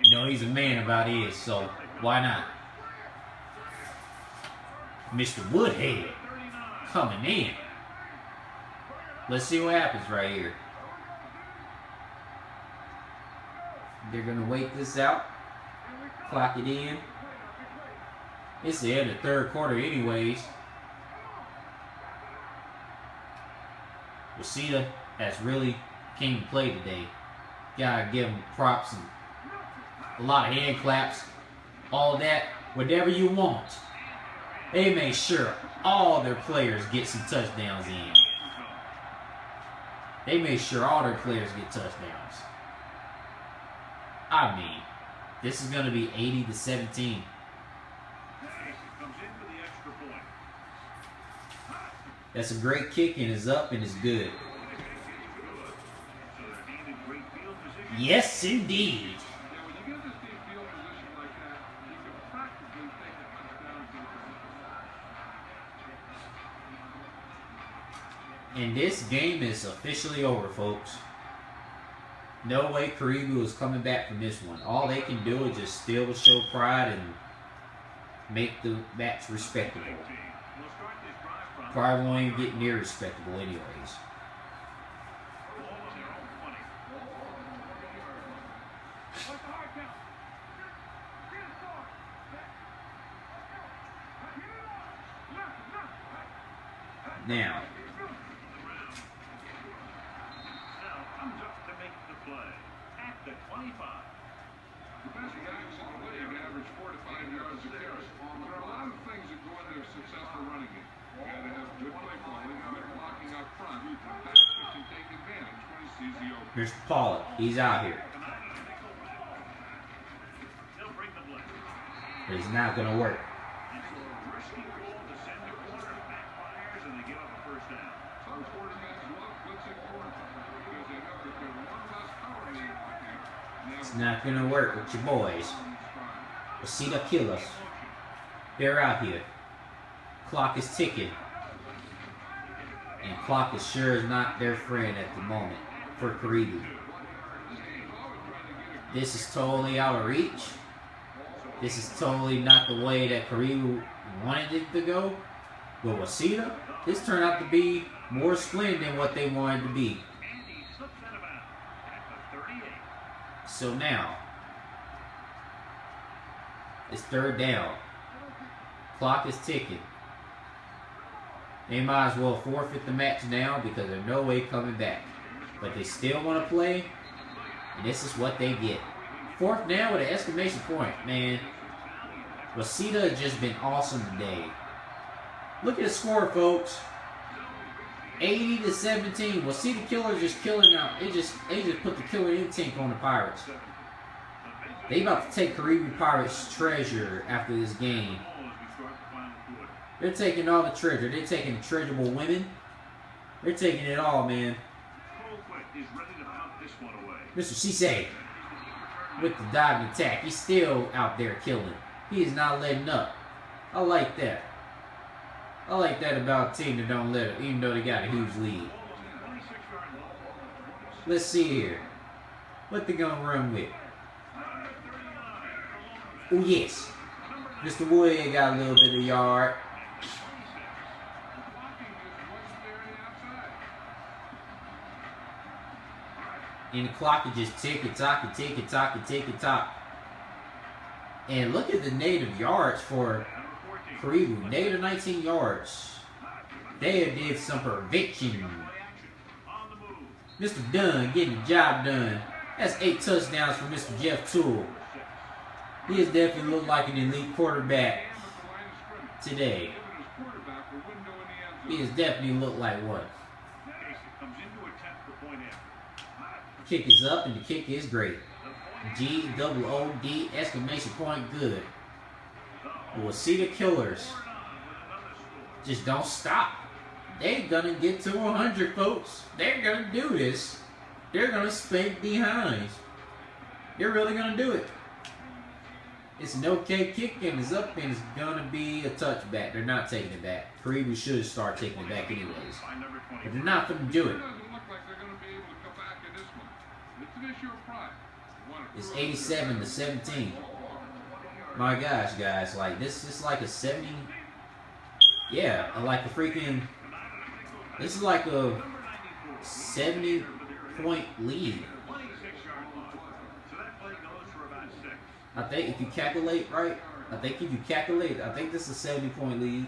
You know, he's a man about his, so why not? Mr. Woodhead coming in. Let's see what happens right here. They're going to wait this out. Clock it in. It's the end of the 3rd quarter anyways. Waseda has really came to play today. Gotta give them props and a lot of hand claps. All of that. Whatever you want. They made sure all their players get some touchdowns in. They made sure all their players get touchdowns. I mean, this is going to be 80-17. That's a great kick and it's up and it's good. Yes, indeed. And this game is officially over, folks. No way Karibu is coming back from this one. All they can do is just still show pride and make the match respectable. Probably won't even get near respectable anyways. Now, comes up to make the play at the 25. The best guys in the league average 4 to 5 yards a carry. There are a lot of things that go into a successful running game. You got to have good play calling, good blocking up front, and backs that can take advantage when he sees the open. here's Paula. He's out here. But it's not going to work. It's not gonna work with your boys. Waseda Killers. They're out here. Clock is ticking. And clock is sure is not their friend at the moment for Karibu. This is totally out of reach. This is totally not the way that Karibu wanted it to go. But Waseda, this turned out to be more splendid than what they wanted to be. So now, it's third down. Clock is ticking. They might as well forfeit the match now because there's no way coming back. But they still want to play, and this is what they get. Fourth down with an exclamation point, man. Waseda has just been awesome today. Look at the score, folks. 80-17. Waseda Killers just killing out. They just put the killer instinct on the Pirates. They about to take Karibu Pirates' treasure after this game. They're taking all the treasure. They're taking the treasurable women. They're taking it all, man. Mr. Cisse with the diving attack. He's still out there killing. He is not letting up. I like that. I like that about a team that don't let up, even though they got a huge lead. Let's see here. What they gonna run with? Oh yes. Mr. Wood got a little bit of yard. And the clock is just tick-a-tock, tick-a-tock. And look at the native yards for Karibu. Native 19 yards. They did some prevention. Mr. Dunn getting the job done. That's 8 touchdowns for Mr. Jeff Toole. He has definitely looked like an elite quarterback today. He has definitely looked like one. Kick is up and the kick is great. G-double-O-D exclamation point good. Waseda Killers just don't stop. They're gonna get to 100, folks. They're gonna do this. They're gonna spank behinds. They're really gonna do it. It's an okay kick and it's up and it's gonna be a touchback. They're not taking it back. Karibu should start taking it back anyways. But they're not gonna do it. It's 87-17. My gosh, guys, like this is like a 70. Yeah, like a freaking. This is like a 70-point lead. I think if you calculate right, I think this is a 70-point lead.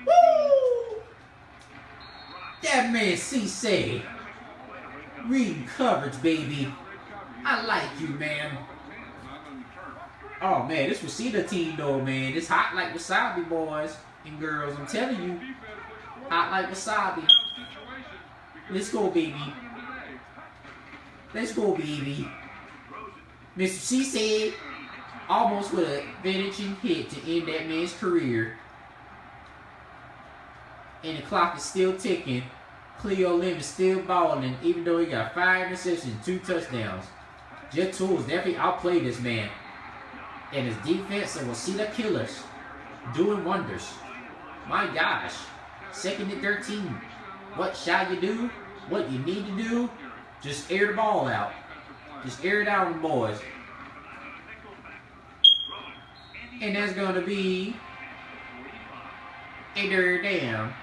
Woo! That man Cisse. Reading coverage, baby. I like you, man. Oh, man, this Waseda team, though, man. It's hot like wasabi, boys and girls. I'm telling you. Hot like wasabi. Let's go, baby. Let's go, baby. Mr. Cisse almost with a finishing hit to end that man's career. And the clock is still ticking. Cleo Lim is still balling, even though he got 5 interceptions, 2 touchdowns. Jet Toole has definitely outplayed this man. And his defense and Waseda Killers doing wonders. My gosh. 2nd and 13. What shall you do? What you need to do? Just air the ball out. Just air it out on the boys. And that's going to be a third down.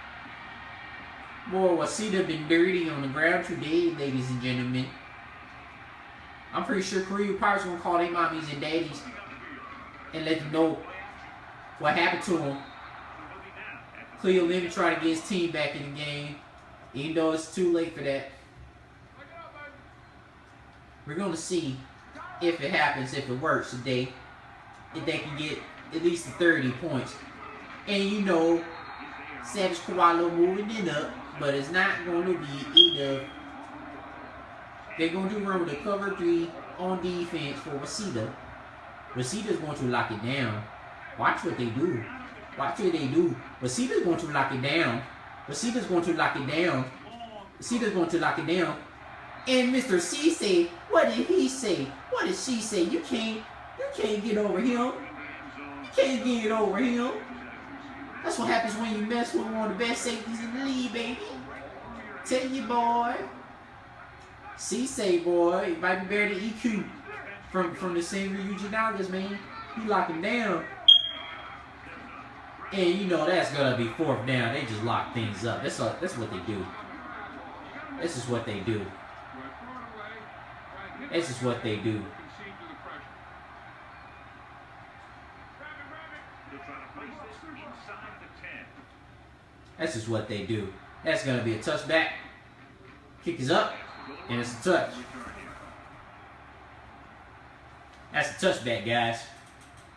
Boy, Waseda been dirty on the ground today, ladies and gentlemen. I'm pretty sure Karibu Pirates gonna call their mommies and daddies and let them know what happened to them. Cleo Lim trying to get his team back in the game, even though it's too late for that. We're gonna see if it happens, if it works today, if they can get at least 30 points. And you know, Savage Koala moving it up. But it's not going to be either. They're going to run with a cover 3 on defense for Waseda. Waseda's going to lock it down. Watch what they do. Watch what they do. Waseda's going to lock it down. Waseda's going to lock it down. Waseda's going to lock it down. And Mr. C said, what did he say? What did she say? You can't get over him. You can't get over him. That's what happens when you mess with one of the best safeties in the league, baby. Tell you, boy. C say, boy, it might be better than EQ from the singer Eugene August, man. He lock him down. And you know that's gonna be fourth down. They just lock things up. That's what they do. This is what they do. This is what they do. This is what they do. That's gonna be a touchback. Kick is up, and it's a touch. That's a touchback, guys.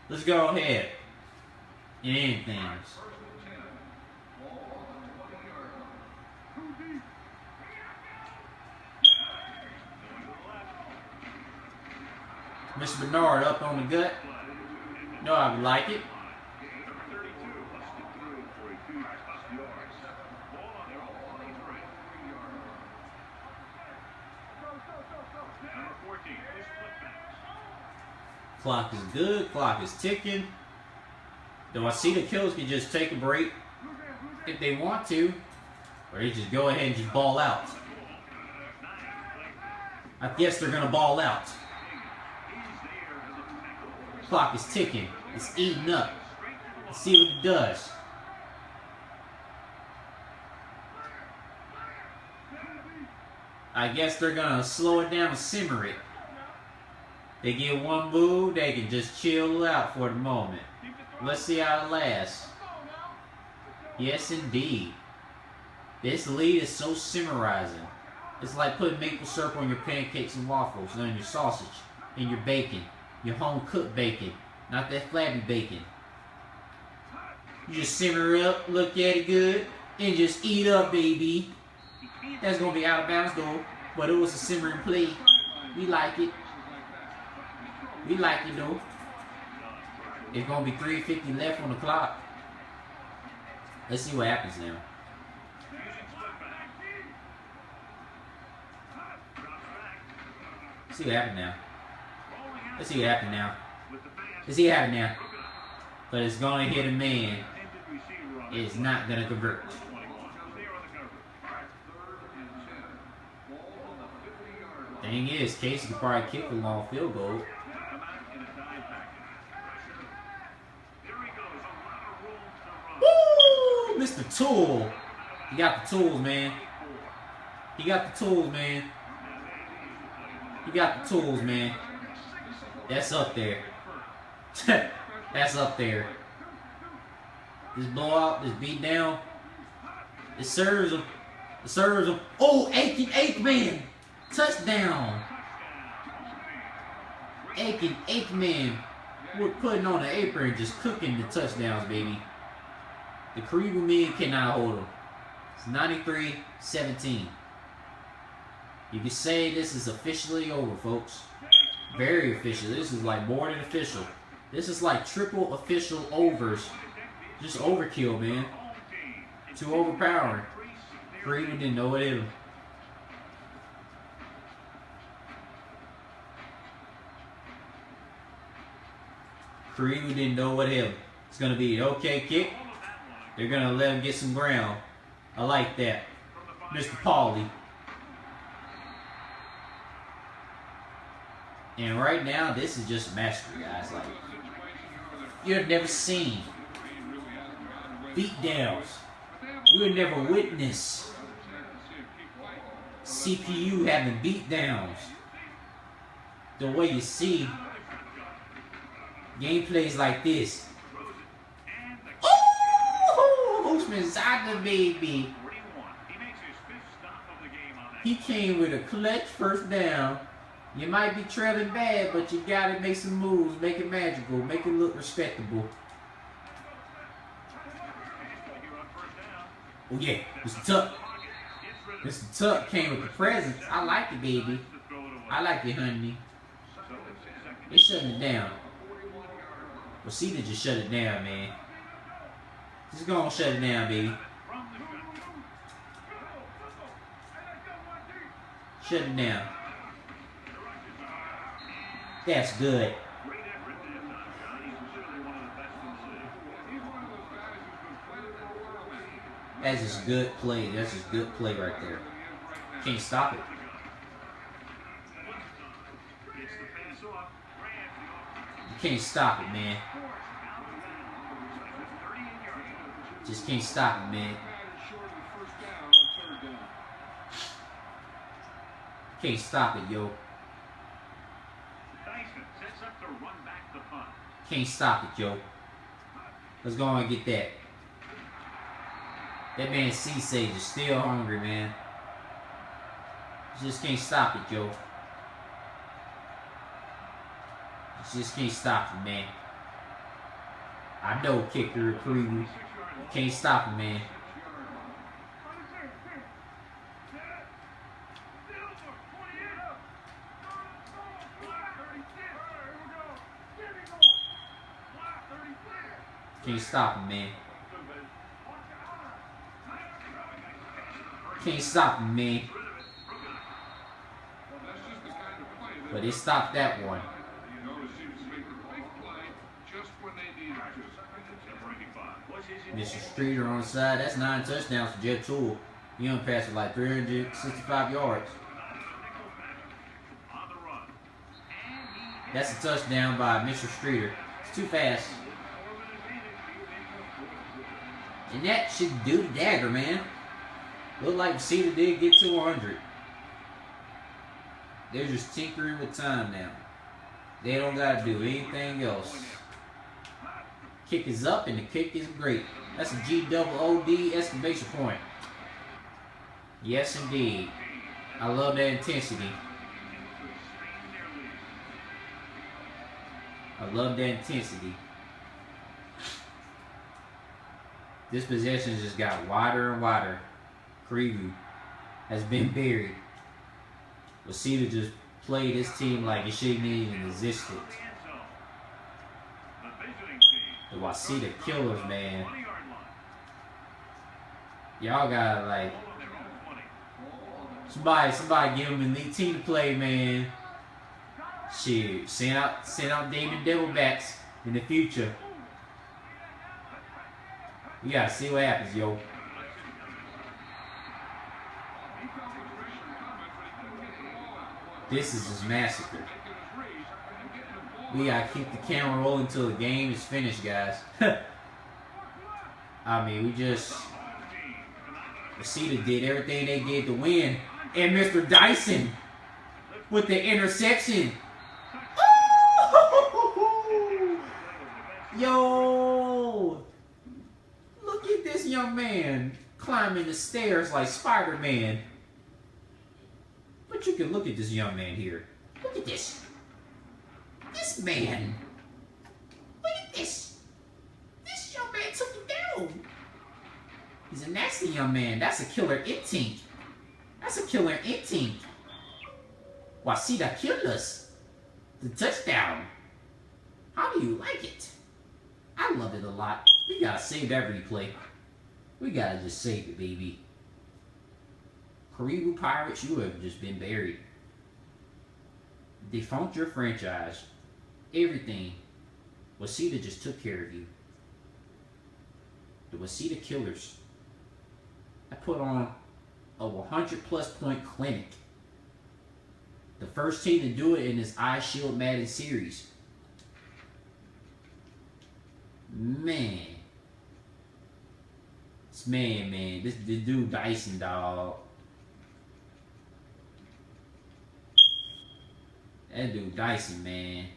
Let's go ahead and end things. Mr. Bernard up on the gut. No, I would like it. Clock is good. Clock is ticking. The Waseda Killers can just take a break if they want to, or they just go ahead and just ball out. I guess they're gonna ball out. Clock is ticking. It's eating up. Let's see what it does. I guess they're gonna slow it down and simmer it. They get one move, they can just chill out for the moment. Let's see how it lasts. Yes, indeed. This lead is so simmerizing. It's like putting maple syrup on your pancakes and waffles, and on your sausage, and your bacon. Your home-cooked bacon, not that flabby bacon. You just simmer it up, look at it good, and just eat up, baby. That's going to be out of bounds, though, but it was a simmering play. We like it. We like it, though. It's going to be 3:50 left on the clock. Let's see what happens now. Let's see what happens now. Let's see what happens now. Let's see what happens now. But it's going to hit a man. It's not going to convert. Thing is, Casey could probably kick a long field goal. Woo! Mr. Tool. He got the tools, man. He got the tools, man. He got the tools, man. That's up there. That's up there. This blowout, this beat down. It serves him. It serves him. Oh, Aikman. Touchdown. Aikman. We're putting on the apron, just cooking the touchdowns, baby. The Karibu men cannot hold him. It's 93-17. You can say this is officially over, folks. Very official. This is like more than official. This is like triple official overs. Just overkill, man. Too overpowering. Karibu didn't know what hit him. Karibu didn't know what hit him. It's going to be an okay kick. They're going to let him get some ground. I like that. Mr. Pauly. And right now, this is just a mastery, guys. Like, you have never seen beatdowns. You have never witnessed CPU having beatdowns the way you see gameplays like this. Oh, Hooshman Zaga, baby. He came with a clutch first down. You might be trailing bad, but you gotta make some moves, make it magical, make it look respectable. Oh yeah, Mr. Tuck. Mr. Tuck came with the presence. I like it, baby. I like it, honey. They shutting it down. Waseda just shut it down, man. Just gonna shut it down, baby. Shut it down. That's good. That's just good play. That's just good play right there. Can't stop it. You can't stop it, man. Just can't stop it, man. Can't stop it, yo. Can't stop it, yo. Let's go and get that. That man C-Sage is still hungry, man. You just can't stop it, yo. You just can't stop it, man. I know, kicker, Karibu. You can't stop it, man. Can't stop him, man. Can't stop him, man. But they stopped that one. Mr. Streeter on the side. That's 9 touchdowns for Jet Tool. He only passed for like 365 yards. That's a touchdown by Mr. Streeter. It's too fast. And that should do the dagger, man. Look like Waseda did get to 100. They're just tinkering with time now. They don't got to do anything else. Kick is up and the kick is great. That's a G-double-O-D exclamation point. Yes, indeed. I love that intensity. I love that intensity. This possession just got wider and wider. Karibu has been buried. Waseda just played this team like it shouldn't even existed. The Waseda Killers, man. Y'all gotta like somebody give them an elite team to play, man. Shit, send out Damon Devilbacks in the future. We gotta see what happens, yo. This is just massacre. We gotta keep the camera rolling until the game is finished, guys. I mean, Waseda did everything they did to win. And Mr. Dyson with the interception. Oh! Yo! Look at this young man climbing the stairs like Spider-Man. But you can look at this young man here. Look at this. This man. Look at this. This young man took him down. He's a nasty young man. That's a killer instinct. That's a killer instinct. Waseda Killers. The touchdown. How do you like it? I love it a lot. We gotta save that replay. We gotta just save it, baby. Karibu Pirates, you have just been buried. Defunct your franchise. Everything. Waseda just took care of you. The Waseda Killers. I put on a 100+ point clinic. The first team to do it in this Eyeshield Madden series. Man. This man. This dude Dyson, dog. That dude Dyson, man.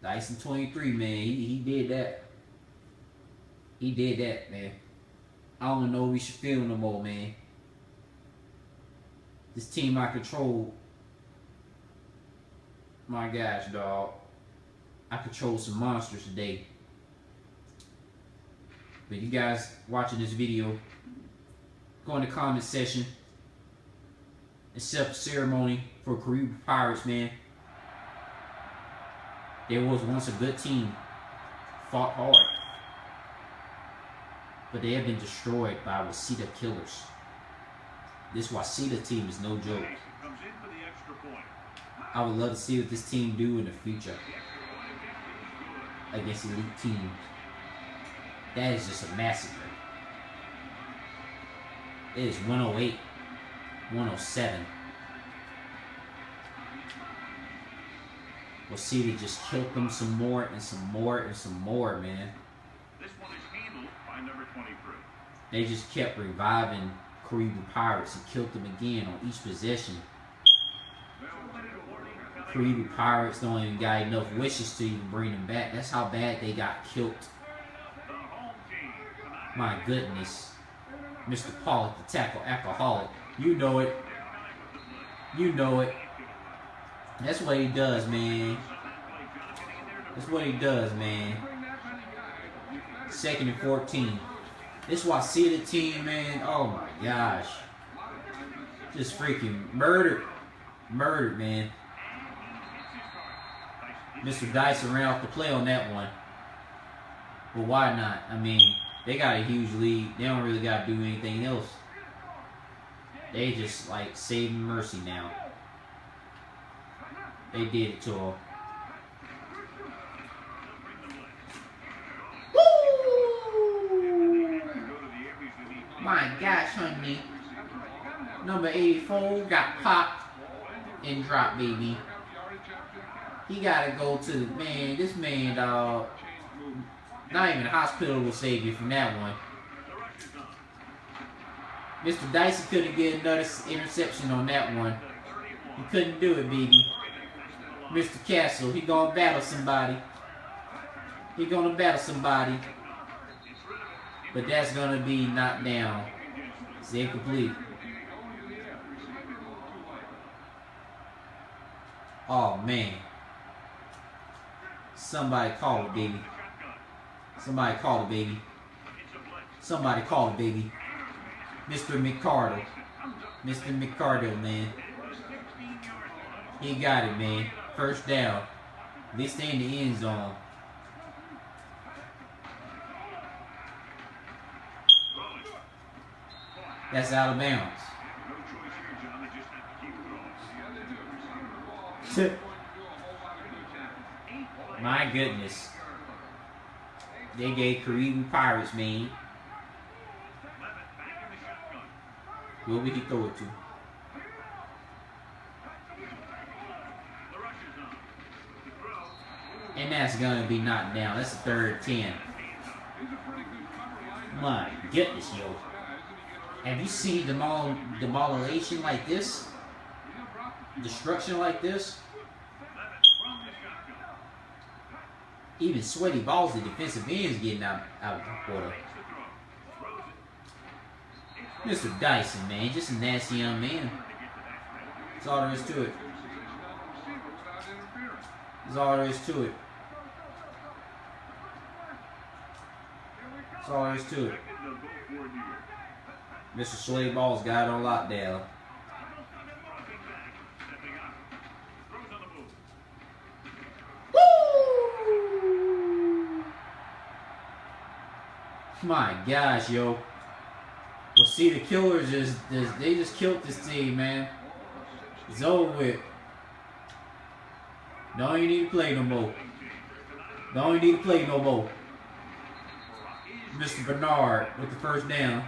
Dyson 23, man. He did that. He did that, man. I don't know if we should feel no more, man. This team I control. My gosh, dog. I control some monsters today. But you guys watching this video, go in the comment section. Accept ceremony for Karibu Pirates, man. There was once a good team. Fought hard. But they have been destroyed by Waseda Killers. This Waseda team is no joke. Comes in for the extra point. I would love to see what this team do in the future against elite teams. That is just a massacre. It is 108, 107. Waseda just killed them some more and some more and some more, man. This one is handled by number 23. They just kept reviving Karibu Pirates and killed them again on each possession. Karibu Pirates don't even got enough wishes to even bring them back. That's how bad they got killed. My goodness. Mr. Pollock, the tackle alcoholic. You know it. You know it. That's what he does, man. That's what he does, man. 2nd and 14. This Waseda team, man. Oh my gosh. Just freaking murdered. Murdered, man. Mr. Dice ran off the play on that one. But why not? I mean, they got a huge lead. They don't really got to do anything else. They just like saving mercy now. They did it to him. Woo! My gosh, honey. Number 84 got popped and dropped, baby. He gotta go to the man. This man, dog. Not even the hospital will save you from that one. Mr. Dicey couldn't get another interception on that one. He couldn't do it, baby. Mr. Castle, he gonna battle somebody. He gonna battle somebody. But that's gonna be knocked down. It's incomplete. Oh, man. Somebody call it, baby. Somebody call it, baby. Somebody call it, baby. Mr. McCardle. Mr. McCardle, man. He got it, man. First down. At least they in the end zone. That's out of bounds. My goodness. They gave Karibu Pirates, man. Where would he throw it to? And that's going to be knocked down. That's the 3rd 10. My goodness, yo. Have you seen demolition like this? Destruction like this? Even sweaty balls, the defensive ends getting out of the quarter. Mr. Dyson, man, just a nasty young man. That's all there is to it. That's all there is to it. That's all there is to it. Mr. Slade Ball's got it on lockdown. My gosh, yo. Waseda Killers they just killed this team, man. It's over with. Don't even need to play no more. Don't even need to play no more. Mr. Bernard with the first down.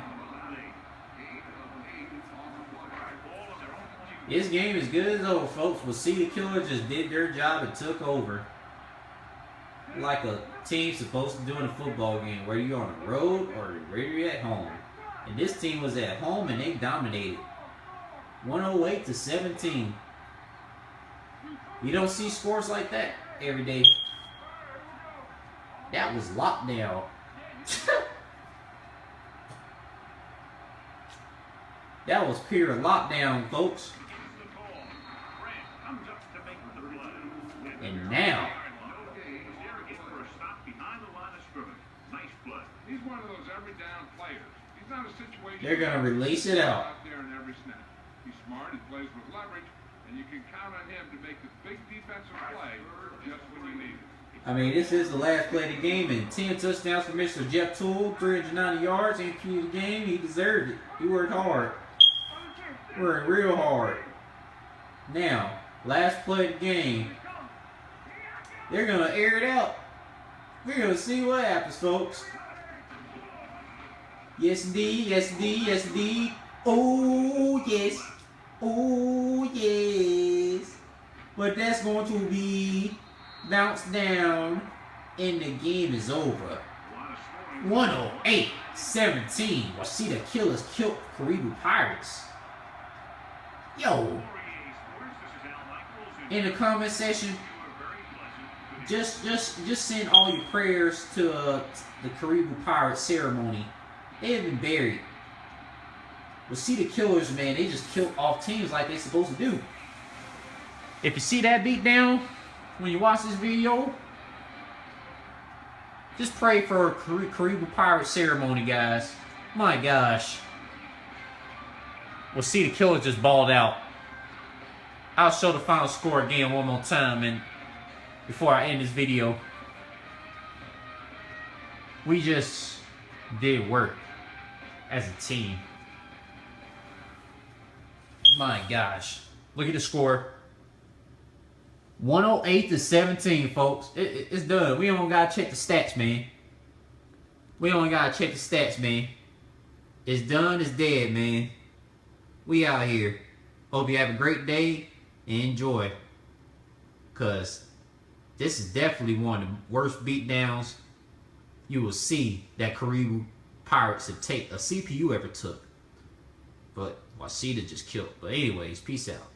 This game is good as over, folks. Waseda Killers just did their job and took over. Like a team supposed to do in a football game, whether you're on the road or whether you're at home. And this team was at home and they dominated. 108 to 17. You don't see scores like that every day. That was lockdown. That was pure lockdown, folks. And now, he's one of those every down players. He's not a situation they're going to release it out. There in every snap. He's smart, he plays with leverage, and you can count on him to make the big defensive play just when you need it. I mean, this is the last play of the game, and 10 touchdowns for Mr. Jeff Toole, 390 yards, and key of the game. He deserved it. He worked hard. We're in real hard. Now, last play of the game. They're going to air it out. We're going to see what happens, folks. Yes, indeed. Yes, indeed. Yes, indeed. Oh, yes. Oh, yes. But that's going to be bounced down, and the game is over. 108-17. Waseda Killers killed Karibu Pirates. Yo. In the comment section, just send all your prayers to the Karibu Pirates ceremony. They have been buried. Waseda Killers, man, they just killed off teams like they're supposed to do. If you see that beatdown when you watch this video, just pray for a Karibu Pirates ceremony, guys. My gosh. Waseda Killers just balled out. I'll show the final score again one more time and before I end this video. We just did work as a team. My gosh. Look at the score. 108-17, folks. It's done. We don't gotta check the stats, man. We don't gotta check the stats, man. It's done. It's dead, man. We out here. Hope you have a great day and enjoy. Because this is definitely one of the worst beatdowns you will see that Karibu Pirates have a CPU ever took. But Waseda just killed. But anyways, peace out.